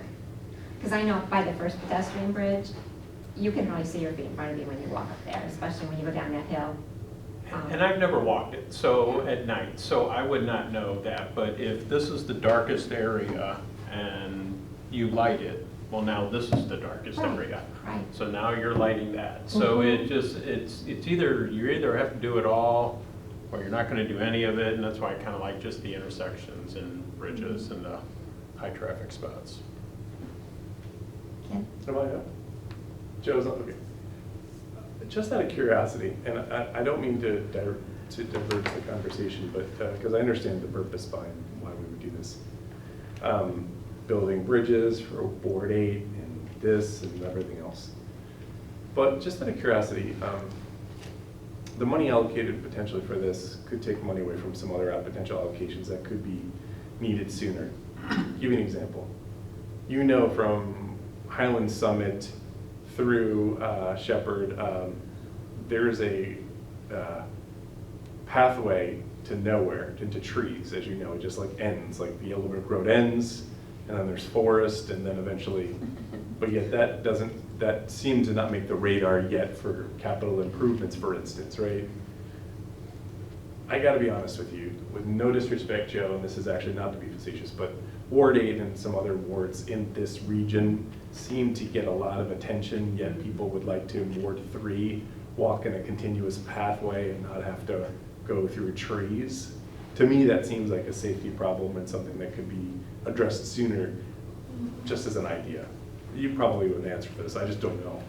because I know by the first pedestrian bridge, you can really see your feet in front of you when you walk up there, especially when you go down that hill. And I've never walked it, so at night, so I would not know that. But if this is the darkest area and you light it, well, now this is the darkest area. Right. So now you're lighting that. So it's either, you either have to do it all, or you're not going to do any of it, and that's why I kind of like just the intersections and bridges and the high traffic spots. Ken? Am I up? Joe's up, okay. Just out of curiosity, and I don't mean to divert the conversation, but because I understand the purpose behind why we would do this. Building bridges for Board 8 and this and everything else. But just out of curiosity, the money allocated potentially for this could take money away from some other potential allocations that could be needed sooner. Give you an example. You know, from Highland Summit through Shepherd, there's a pathway to nowhere, into trees, as you know. It just like ends, like the Yellow Brick Road ends, and then there's forest, and then eventually, but yet that seems to not make the radar yet for capital improvements, for instance, right? I gotta be honest with you, with no disrespect, Joe, and this is actually not to be facetious, but Ward 8 and some other wards in this region seem to get a lot of attention, yet people would like to, in Ward 3, walk in a continuous pathway and not have to go through trees. To me, that seems like a safety problem and something that could be addressed sooner, just as an idea. You probably wouldn't answer this, I just don't know.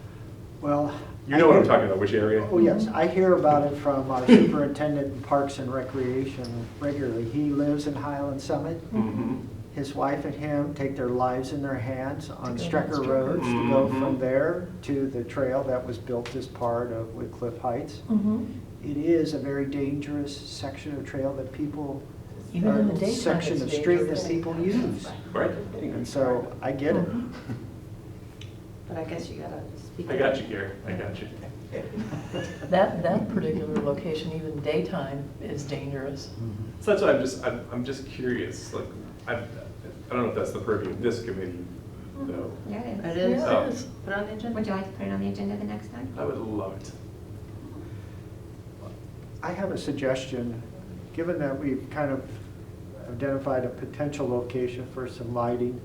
Well. You know what I'm talking about, which area? Oh, yes, I hear about it from our superintendent in Parks and Recreation regularly. He lives in Highland Summit. Mm-hmm. His wife and him take their lives in their hands on Strecker Strecker. roads to go Mhm. from there to the trail that was built as part of Woodcliff Heights. Mm-hmm. It is a very dangerous section of trail that people, Even in the or daytime, section it's of street dangerous. that people use. Right, And so I get it. Mhm. But I guess you gotta speak. I got you, Gary, I got you. That particular location, even daytime, is dangerous. So that's why I'm just curious, like, I don't know if that's the purview of this committee, though. Yeah, it It is. is. Oh. It is. Put it on the agenda. Would you like to put it on the agenda the next time? I would love it. I have a suggestion, given that we've kind of identified a potential location for some lighting,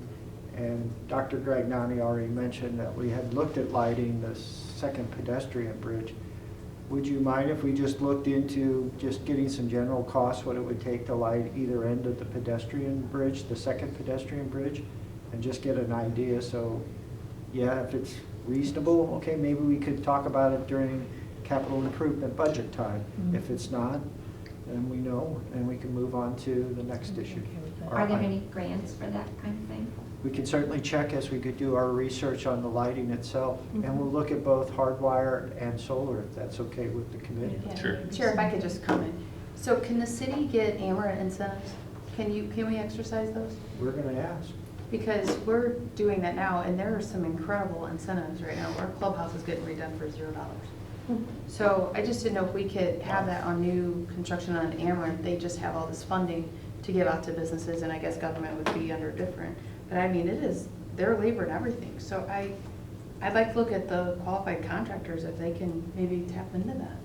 and Dr. Gragnani already mentioned that we had looked at lighting the second pedestrian bridge. Would you mind if we just looked into just getting some general costs, what it would take to light either end of the pedestrian bridge, the second pedestrian bridge, and just get an idea? So, yeah, if it's reasonable, okay, maybe we could talk about it during capital improvement budget time. Mhm. If it's not, then we know, and we can move on to the next issue. Okay with that. Are there any grants for that kind of thing? We can certainly check as we could do our research on the lighting itself, and Mhm. we'll look at both hardwired and solar, if that's okay with the committee. Yeah. Sure. Chair, if I could just comment. So can the city get AMRA incentives? Can we exercise those? We're gonna ask. Because we're doing that now, and there are some incredible incentives right now. Our clubhouse is getting redone for $0. So I just didn't know if we could have that on new construction on AMRA. They just have all this funding to give out to businesses, and I guess government would be under different. But I mean, it is their labor and everything. So I'd like to look at the qualified contractors if they can maybe tap into that.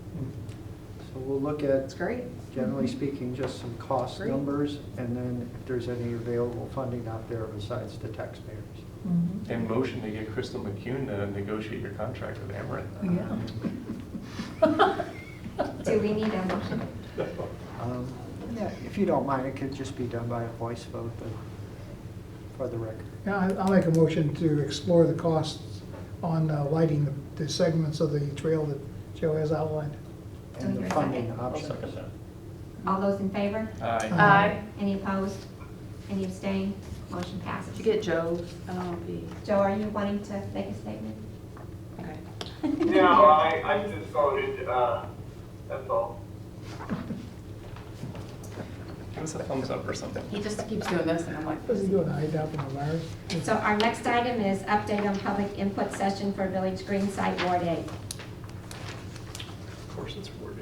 So we'll look It's at, great. generally speaking, just some cost Great. numbers, and then if there's any available funding out there besides the taxpayers. Mhm. And motion to get Crystal McCune to negotiate your contract with Amarin. Yeah. Do we need a motion? Yeah, if you don't mind, it could just be done by a voice vote, but for the record. Yeah, I'll make a motion to explore the costs on lighting the segments of the trail that Joe has outlined. And Do we the hear a funding second? options. All those in favor? Aye. Aye. Any opposed? Any abstain? Motion passes. Did you get Joe? I don't know if he, Joe, are you wanting to make a statement? okay. No, I just voted, that's all. Give us a thumbs up or something. He just keeps doing this, and I'm like, What's he doing, hide out from the virus? So our next item is update on public input session for Village Green Site Ward 8. Of course, it's Ward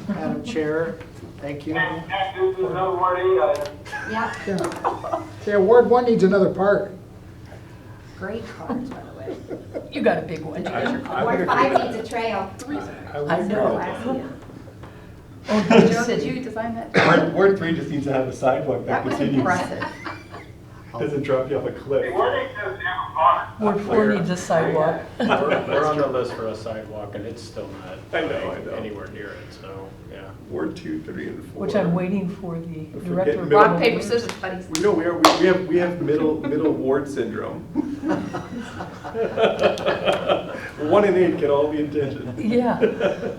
8. Madam Chair, thank you. And this is another Ward 8 item. Yep. Yeah, Yeah, Ward 1 needs another park. great cars, by the way. You got a big one. Did you get your car? Ward 5 needs a trail. I know. Classy. Oh, Joe, good did city. you design that? Ward 3 just needs to have a sidewalk That was impressive. Doesn't drop you off a Hey, cliff. Ward 8 doesn't have a park. Ward 4 needs a sidewalk. We're on the list for a sidewalk, and it's still not I know. anywhere near it, so, yeah. Ward 2, 3, and 4. Which I'm waiting for the Forget director of. middle- Rock, paper, scissors, buddies. We know we have middle ward syndrome. 1 in 8 get all the attention. Yeah.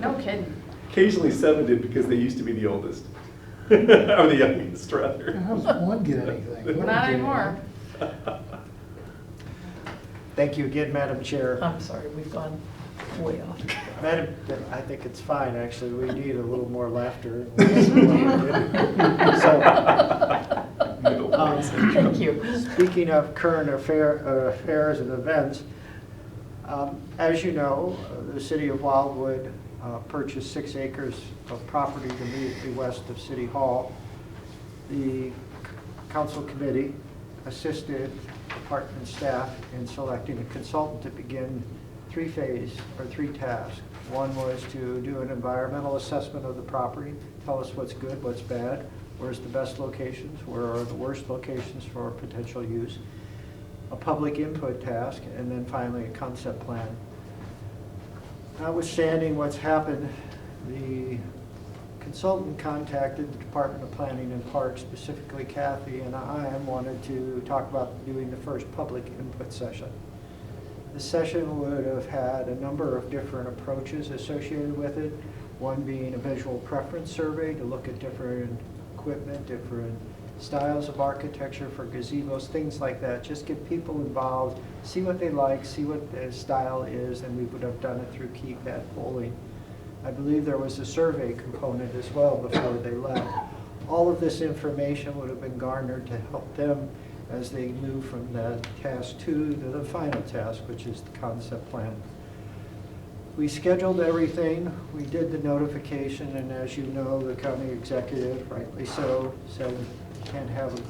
No kidding. Occasionally 7 did because they used to be the oldest. Or the youngest, rather. How does one get anything? One Not get anymore. Thank you again, Madam Chair. I'm sorry, we've gone way off. Madam, I think it's fine, actually. We need a little more laughter. Thank you. Speaking of current affairs and events, as you know, the city of Wildwood purchased 6 acres of property immediately west of City Hall. The council committee assisted department staff in selecting a consultant to begin 3 tasks. One was to do an environmental assessment of the property, tell us what's good, what's bad, where's the best locations, where are the worst locations for potential use, a public input task, and then finally a concept plan. Notwithstanding what's happened, the consultant contacted the Department of Planning and Parks, specifically Kathy and I, wanted to talk about doing the first public input session. The session would have had a number of different approaches associated with it, one being a visual preference survey to look at different equipment, different styles of architecture for gazebos, things like that. Just get people involved, see what they like, see what their style is, and we would have done it through keypad polling. I believe there was a survey component as well before they left. All of this information would have been garnered to help them as they move from the task 2 to the final task, which is the concept plan. We scheduled everything, we did the notification, and as you know, the county executive, rightly so, said you can't have a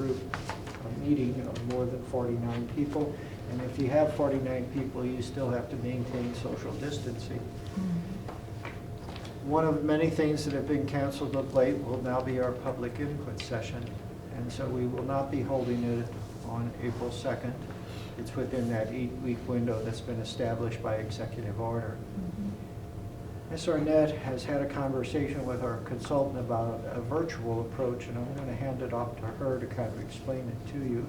meeting of more than 49 people, and if you have 49 people, you still have to maintain social distancing. One of many things that have been canceled of late will now be our public input session, and so we will not be holding it on April 2nd. It's within that 8-week window that's been established by executive order. Ms. Arnett has had a conversation with our consultant about a virtual approach, and I'm going to hand it off to her to kind of explain it to you.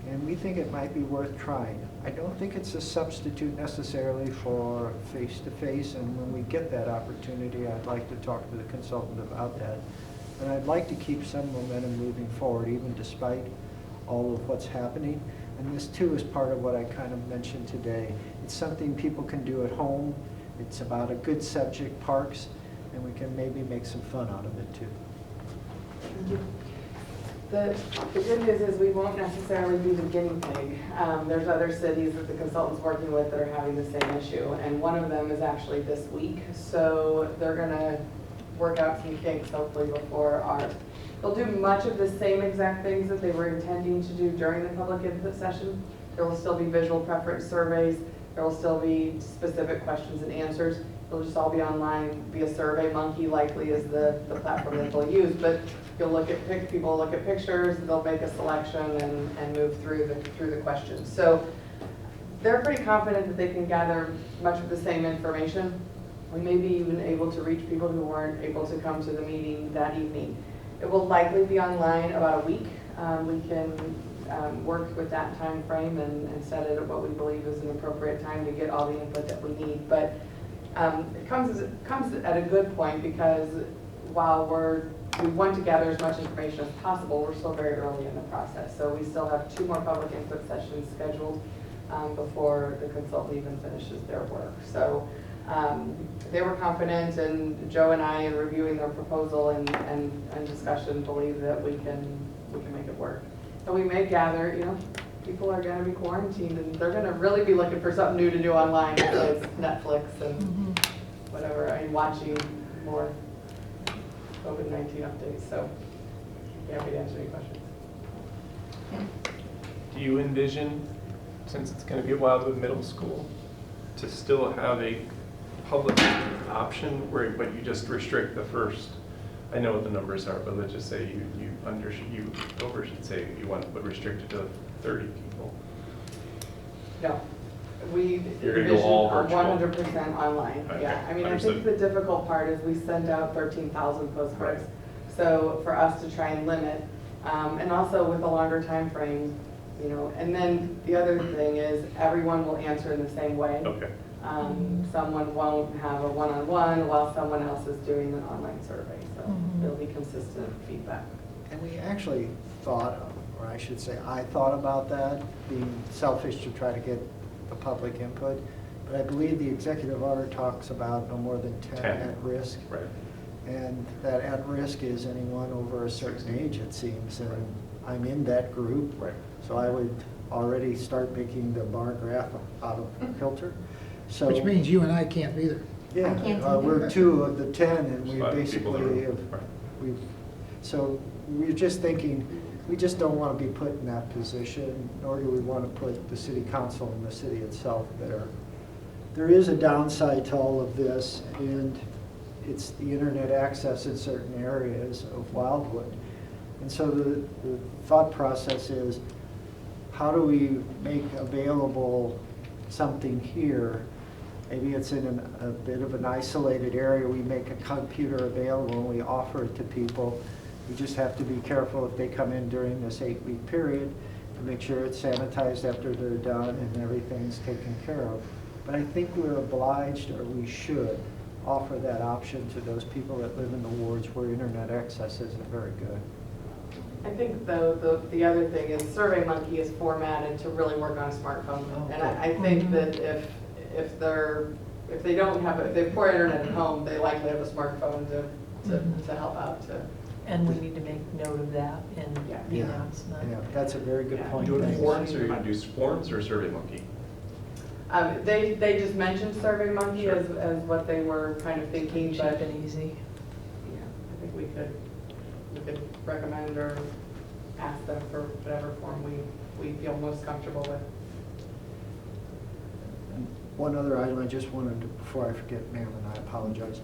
And we think it might be worth trying. I don't think it's a substitute necessarily for face-to-face, and when we get that opportunity, I'd like to talk to the consultant about that. And I'd like to keep some momentum moving forward, even despite all of what's happening. And this too is part of what I kind of mentioned today. It's something people can do at home. It's about a good subject, parks, and we can maybe make some fun out of it too. Thank you. The good news is we won't necessarily be the guinea pig. There's other cities that the consultant's working with that are having the same issue, and one of them is actually this week. So they're gonna work out some kinks hopefully before ours. They'll do much of the same exact things that they were intending to do during the public input session. There will still be visual preference surveys. There will still be specific questions and answers. It'll just all be online via SurveyMonkey, likely is the platform that they'll use. But you'll look at people look at pictures, they'll make a selection and move through the questions. So they're pretty confident that they can gather much of the same information. We may be even able to reach people who weren't able to come to the meeting that evening. It will likely be online about a week. We can work with that time frame and set it at what we believe is an appropriate time to get all the input that we need. But it comes at a good point, because while we want to gather as much information as possible, we're still very early in the process. So we still have 2 more public input sessions scheduled before the consultant even finishes their work. So they were confident, and Joe and I, in reviewing their proposal and discussion, believe that we can make it work. And we may gather, people are going to be quarantined, and they're going to really be looking for something new to do online besides Netflix and whatever, and watching more COVID-19 updates. So happy to answer any questions. Do you envision, since it's going to be at Wildwood Middle School, to still have a public option but you just restrict the first? I know what the numbers are, but let's just say you want to restrict it to 30 people. No, we You're gonna go envision all a virtual. 100% online. Okay, Yeah, I mean, I understood. think the difficult part is we send out 13,000 postcards. Right. So for us to try and limit, and also with a longer time frame, and then the other thing is everyone will answer in the same way. Okay. Someone won't have a one-on-one while someone else is doing an online survey. So there'll be consistent feedback. And we actually thought, or I should say, I thought about that, being selfish to try to get the public input. but I believe the executive order talks about no more than 10 10. at risk. Right. And that at risk is anyone over a certain age, it seems, and I'm in that group. Right. So I would already start making the bar graph out of kilter. So, Which means you and I can't be there. yeah, I can't do we're that. 2 of the 10, and we Five people that basically are- have, right. so we're just thinking, we just don't want to be put in that position, nor do we want to put the city council and the city itself there. There is a downside to all of this, and it's the internet access in certain areas of Wildwood. And so the thought process is, how do we make available something here? Maybe it's in a bit of an isolated area, we make a computer available and we offer it to people. We just have to be careful if they come in during this 8-week period to make sure it's sanitized after they're done and everything's taken care of. But I think we're obliged, or we should, offer that option to those people that live in the wards where internet access isn't very good. I think though, the other thing is SurveyMonkey is formatted to really work on a smartphone. Oh, And I think that if they don't have, if they have poor internet at home, they likely have a smartphone to help out too. And we need to make note of that in Yeah. the Yeah. announcement. Yeah, that's a very good Yeah. point. Doing Thanks. forms, or you're gonna do forms or SurveyMonkey? They just mentioned SurveyMonkey Sure. as what they were kind of thinking, Cheap but and easy. yeah, I think we could recommend or ask them for whatever form we feel most comfortable with. One other item I just wanted to, before I forget, ma'am, and I apologize.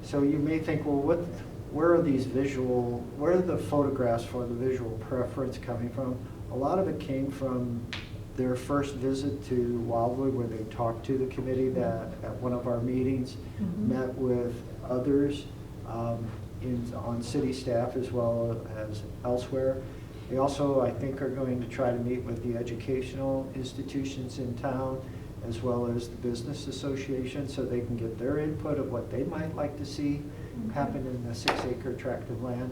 So you may think, well, where are the photographs for the visual preference coming from? A lot of it came from their first visit to Wildwood, where they talked to the committee that at one of our meetings, met with others on city staff as well as elsewhere. They also, I think, are going to try to meet with the educational institutions in town as well as the business association, so they can get their input of what they might like to see happen in the 6-acre tract of land.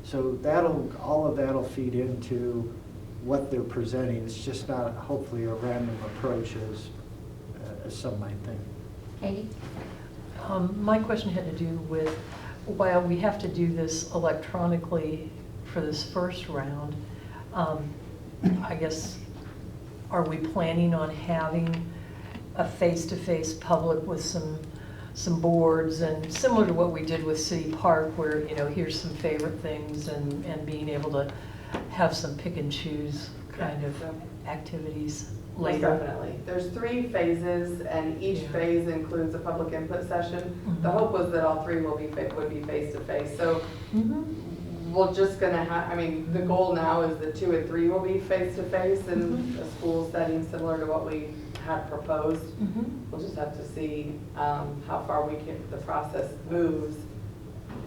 So all of that'll feed into what they're presenting. It's just not, hopefully, a random approach as some might think. Katie? My question had to do with, while we have to do this electronically for this first round, I guess, are we planning on having a face-to-face public with some boards, and similar to what we did with City Park, where, here's some favorite things, and being able to have some pick and choose kind of activities Most later? definitely. There's 3 phases, and each Yeah. phase includes a public input session. The hope was that all 3 would be face-to-face. So we're just gonna have, the goal now is that 2 and 3 will be face-to-face in a school setting similar to what we had proposed. We'll just have to see how far the process moves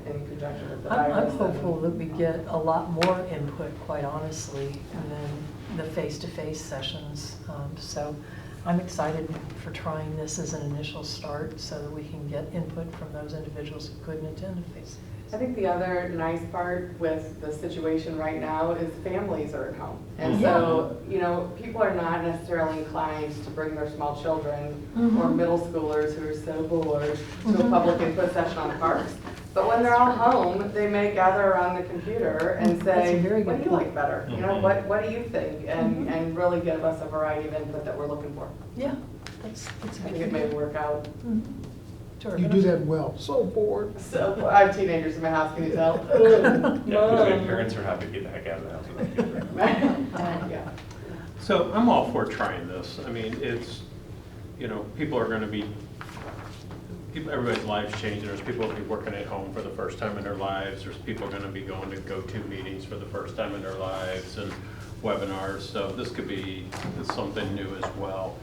in conjunction with the I'm virus. hopeful that we get a lot more input, quite honestly, than the face-to-face sessions. So I'm excited for trying this as an initial start so that we can get input from those individuals who couldn't attend a face-to-face. I think the other nice part with the situation right now is families are at home. And so, people are not necessarily inclined to bring their small children or middle schoolers who are so bored to a public input session on parks. But when they're all home, they may gather around the computer and That's a say, very what good do you like point. better? What do you think? And really give us a variety of input that we're looking for. Yeah, that's I a think good it may work out. Sure. You do that well. So bored. So I have teenagers in my house, can you tell? Yeah, because my parents are happy to get the heck out of the house. Yeah. So I'm all for trying this. I mean, it's, people are going to be, everybody's lives changing. There's people who'll be working at home for the first time in their lives. There's people going to be going to go-to meetings for the first time in their lives and webinars. So this could be something new as well.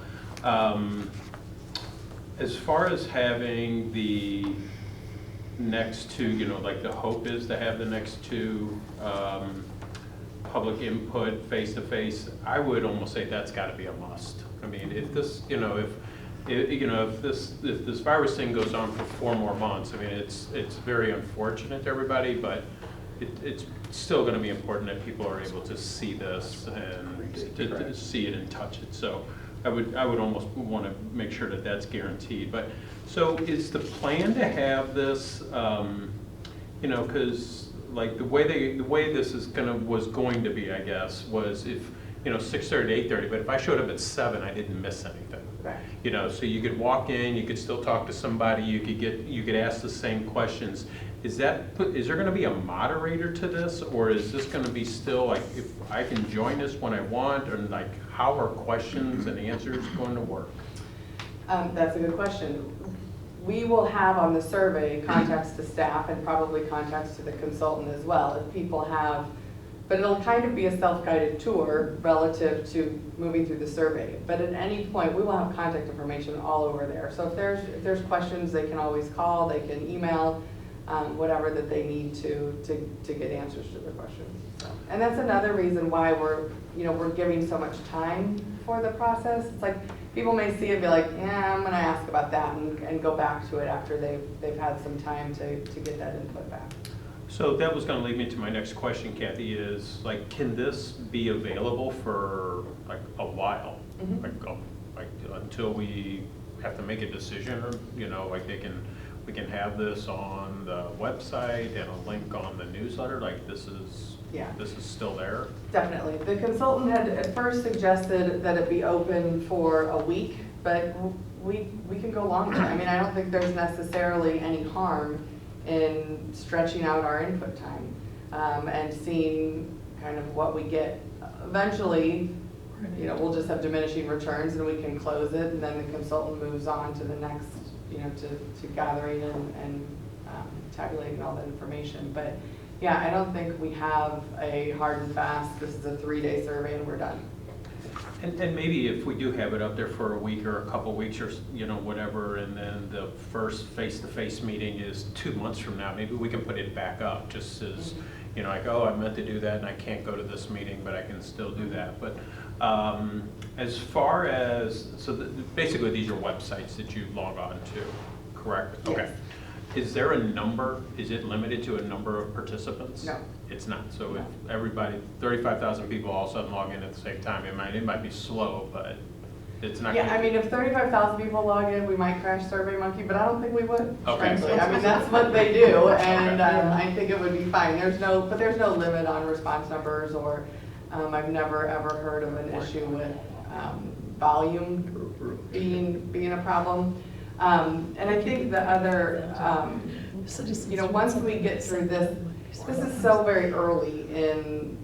As far as having the next 2, like the hope is to have the next 2 public input face-to-face, I would almost say that's got to be a must. I mean, if this, if this virus thing goes on for 4 more months, I mean, it's very unfortunate to everybody, but it's still going to be important that people are able to see this and to see it and touch it. So I would almost want to make sure that that's guaranteed. But, so is the plan to have this, you know, because like the way this was going to be, I guess, was if, you know, 6:30 to 8:30, but if I showed up at 7, I didn't miss anything. Right. You know, so you could walk in, you could still talk to somebody, you could ask the same questions. Is there going to be a moderator to this, or is this going to be still like, if I can join this when I want, or like, how are questions and answers going to work? That's a good question. We will have on the survey contacts to staff and probably contacts to the consultant as well if people have, but it'll kind of be a self-guided tour relative to moving through the survey. But at any point, we will have contact information all over there. So if there's questions, they can always call, they can email, whatever that they need to get answers to their questions. So, and that's another reason why we're giving so much time for the process. It's like people may see it and be like, yeah, I'm going to ask about that and go back to it after they've had some time to get that input back. So that was going to lead me to my next question, Kathy, is like, can this be available for like a while? Mhm. Like until we have to make a decision, or, you know, like we can have this on the website and a link on the newsletter, like this is still there? Definitely. The consultant had at first suggested that it be open for a week, but we can go longer. I mean, I don't think there's necessarily any harm in stretching out our input time and seeing kind of what we get. Eventually, you know, we'll just have diminishing returns and we can close it, and then the consultant moves on to the next, you know, to gathering and tabulating all that information. But yeah, I don't think we have a hard and fast, this is a 3-day survey and we're done. And maybe if we do have it up there for a week or a couple weeks or, you know, whatever, and then the first face-to-face meeting is 2 months from now, maybe we can put it back up just as, you know, like, oh, I meant to do that and I can't go to this meeting, but I can still do that. But as far as, so basically these are websites that you log on to, correct? Yes. Okay. Is there a number, is it limited to a number of participants? No. It's not. So No. if everybody, 35,000 people all of a sudden log in at the same time, it might be slow, but it's not. Yeah, I mean, if 35,000 people log in, we might crash SurveyMonkey, but I don't think we would, Okay. frankly. I mean, that's what they do, and Okay. I think it would be fine. There's no limit on response numbers, or I've never ever heard of an issue with volume being a problem. And I think the other, you know, once we get through this is so very early in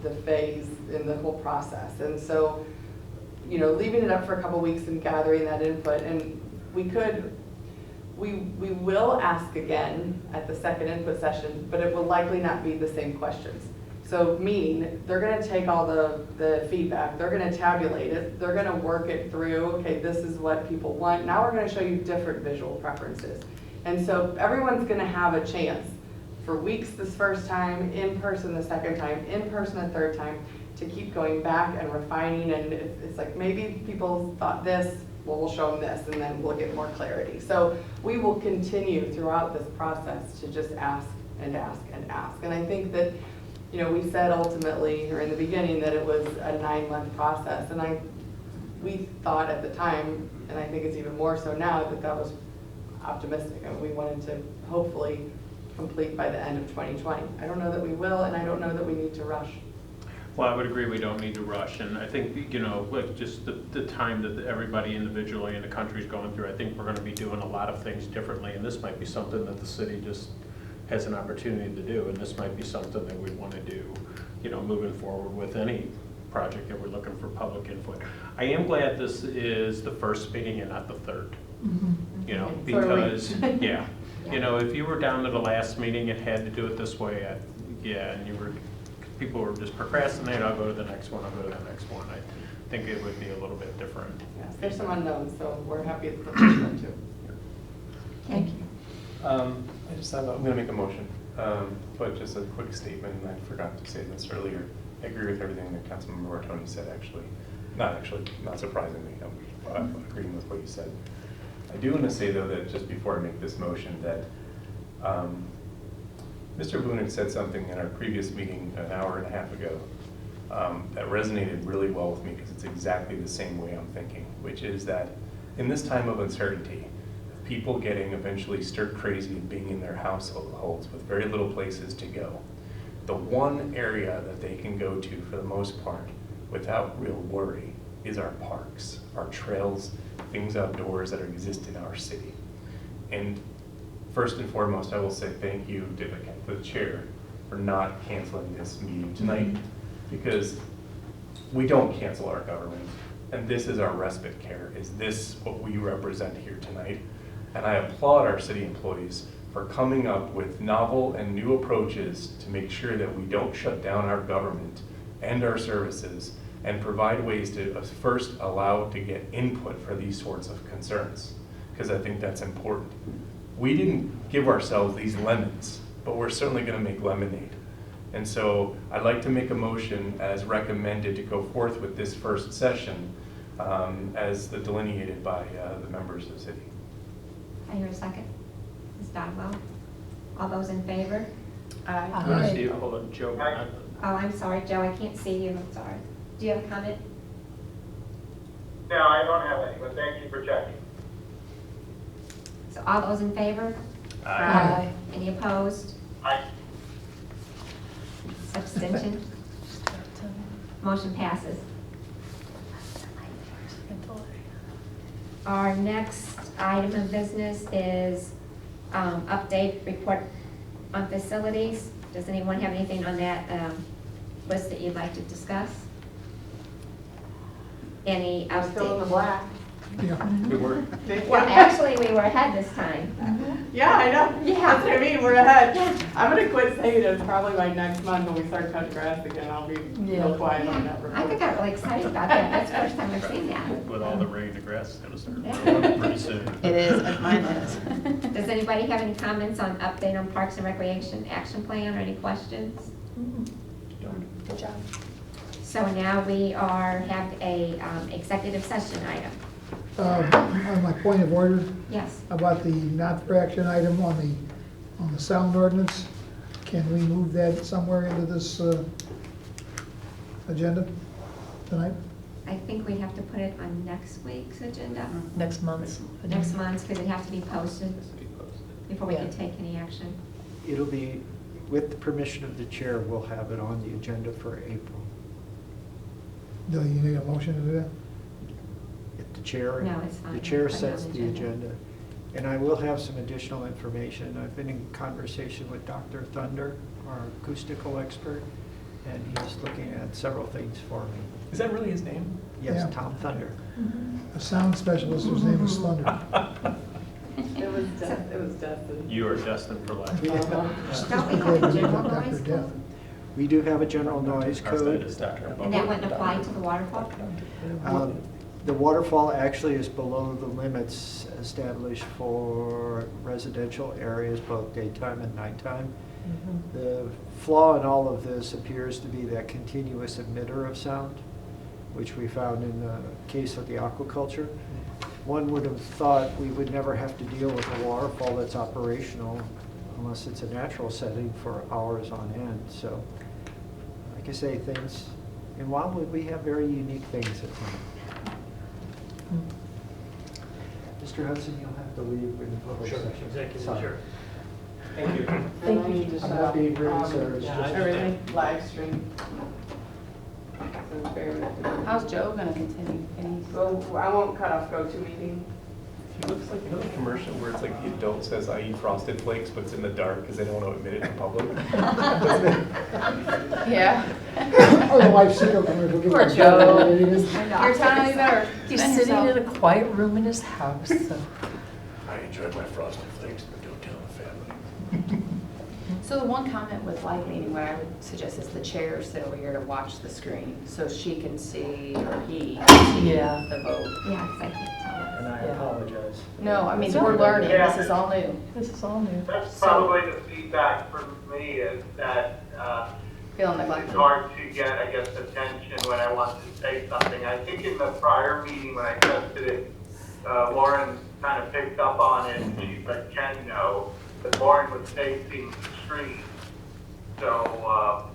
the phase, in the whole process. And so, you know, leaving it up for a couple weeks and gathering that input, and we will ask again at the second input session, but it will likely not be the same questions. So meaning, they're going to take all the feedback, they're going to tabulate it, they're going to work it through, okay, this is what people want. Now we're going to show you different visual preferences. And so everyone's going to have a chance for weeks this first time, in person the second time, in person the third time, to keep going back and refining. And it's like, maybe people thought this, well, we'll show them this, and then we'll get more clarity. So we will continue throughout this process to just ask and ask and ask. And I think that, you know, we said ultimately, or in the beginning, that it was a 9-month process. And we thought at the time, and I think it's even more so now, that was optimistic. And we wanted to hopefully complete by the end of 2020. I don't know that we will, and I don't know that we need to rush. Well, I would agree we don't need to rush, and I think, you know, like just the time that everybody individually in the country is going through, I think we're going to be doing a lot of things differently, and this might be something that the city just has an opportunity to do, and this might be something that we want to do, you know, moving forward with any project that we're looking for public input. I am glad this is the first meeting and not the third, you know, because, yeah. You know, if you were down to the last meeting and had to do it this way, and people were just procrastinating, I'll go to the next one, I'll go to the next one. I think it would be a little bit different. Yes, there's some unknowns, so we're happy it's the first one too. Thank you. I'm going to make a motion, but just a quick statement, and I forgot to say this earlier. I agree with everything that Councilmember Ortoni said, not surprisingly, I'm agreeing with what you said. I do want to say, though, that just before I make this motion, that Mr. Boone had said something in our previous meeting an hour and a half ago that resonated really well with me because it's exactly the same way I'm thinking, which is that in this time of uncertainty, people getting eventually stir crazy of being in their households with very little places to go, the one area that they can go to for the most part without real worry is our parks, our trails, things outdoors that exist in our city. And first and foremost, I will say thank you to the chair for not canceling this meeting tonight, because we don't cancel our government, and this is our respite care. Is this what we represent here tonight? And I applaud our city employees for coming up with novel and new approaches to make sure that we don't shut down our government and our services, and provide ways to first allow to get input for these sorts of concerns, because I think that's important. We didn't give ourselves these lemons, but we're certainly going to make lemonade. And so I'd like to make a motion as recommended to go forth with this first session as delineated by the members of the city. I hear a second. Ms. Dodwell? All those in favor? Aye. Steve, hold on, Joe. Oh, I'm sorry, Joe, I can't see you, I'm sorry. Do you have a comment? No, I don't have any, but thank you for checking. So all those in favor? Aye. Any opposed? Aye. Abstention? Motion passes. Our next item of business is update report on facilities. Does anyone have anything on that list that you'd like to discuss? Any Still in the update? black. Yeah. Good work. Well, actually, we were ahead this time. Yeah, I know. Yeah. That's what I mean, we're ahead. I'm gonna quit saying it, probably by next month when we start cutting grass again, I'll be real quiet on that report. I think I'm really excited about that. That's the first time I've seen that. With all the rain, the grass is gonna start Yeah. growing up pretty soon. It is, mine is. Does anybody have any comments on update on Parks and Recreation Action Plan or any questions? Good job. So now we have a executive session item. On my point of order Yes. about the not for action item on the sound ordinance, can we move that somewhere into this agenda tonight? I think we have to put it on next week's agenda, Next month's. next month's, because it has to be posted before we can Yeah. take any action. It'll be, with the permission of the chair, we'll have it on the agenda for April. Do you need a motion to do that? If the chair, No, it's fine. the chair Put it on sets the the agenda. agenda. And I will have some additional information. I've been in conversation with Dr. Thunder, our acoustical expert, and he's looking at several things for me. Is that really his name? Yes, Yeah. Tom Thunder. A sound specialist whose name is Thunder. It was Dustin. You are destined for life. Don't we have a general noise code? We do have a general noise Our state code. is talking about. And that wouldn't apply to the waterfall? The waterfall actually is below the limits established for residential areas, both daytime and nighttime. The flaw in all of this appears to be that continuous emitter of sound, which we found in the case of the aquaculture. One would have thought we would never have to deal with a waterfall that's operational unless it's a natural setting for hours on end. So, like I say, things, in Wildwood, we have very unique things at times. Mr. Hudson, you'll have to leave in public session. Executive, Sorry. sure. Thank you. And I need to I'm not being rude, stop, sir. It's just- everything live stream. So bear with me. How's Joe gonna continue? Can he- So I won't cut off go-to meeting. He looks like, you know the commercial where it's like the adult says, I eat Frosted Flakes, but it's in the dark because they don't want to admit it in public? Yeah. Or the life cycle commercial. give Poor us a Joe. better idea. You're telling me better. He's than sitting yourself. in a quiet room in his house, so. I enjoy my Frosted Flakes, but don't tell the family. So the one comment with live meeting, what I would suggest is the chair sit over here to watch the screen, so she can see, or he can see Yeah. the vote. Yeah, 'cause I can't tell. And I Yeah. apologize. No, I mean, we're learning, this is all new. This is all new. That's probably the feedback from me is that Feeling it's neglected. hard to get, I guess, attention when I want to say something. I think in the prior meeting when I tested it, Lauren kind of picked up on it, and she let Ken know that Lauren was facing the screen. So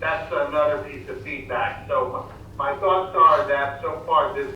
that's another piece of feedback. So my thoughts are that so far this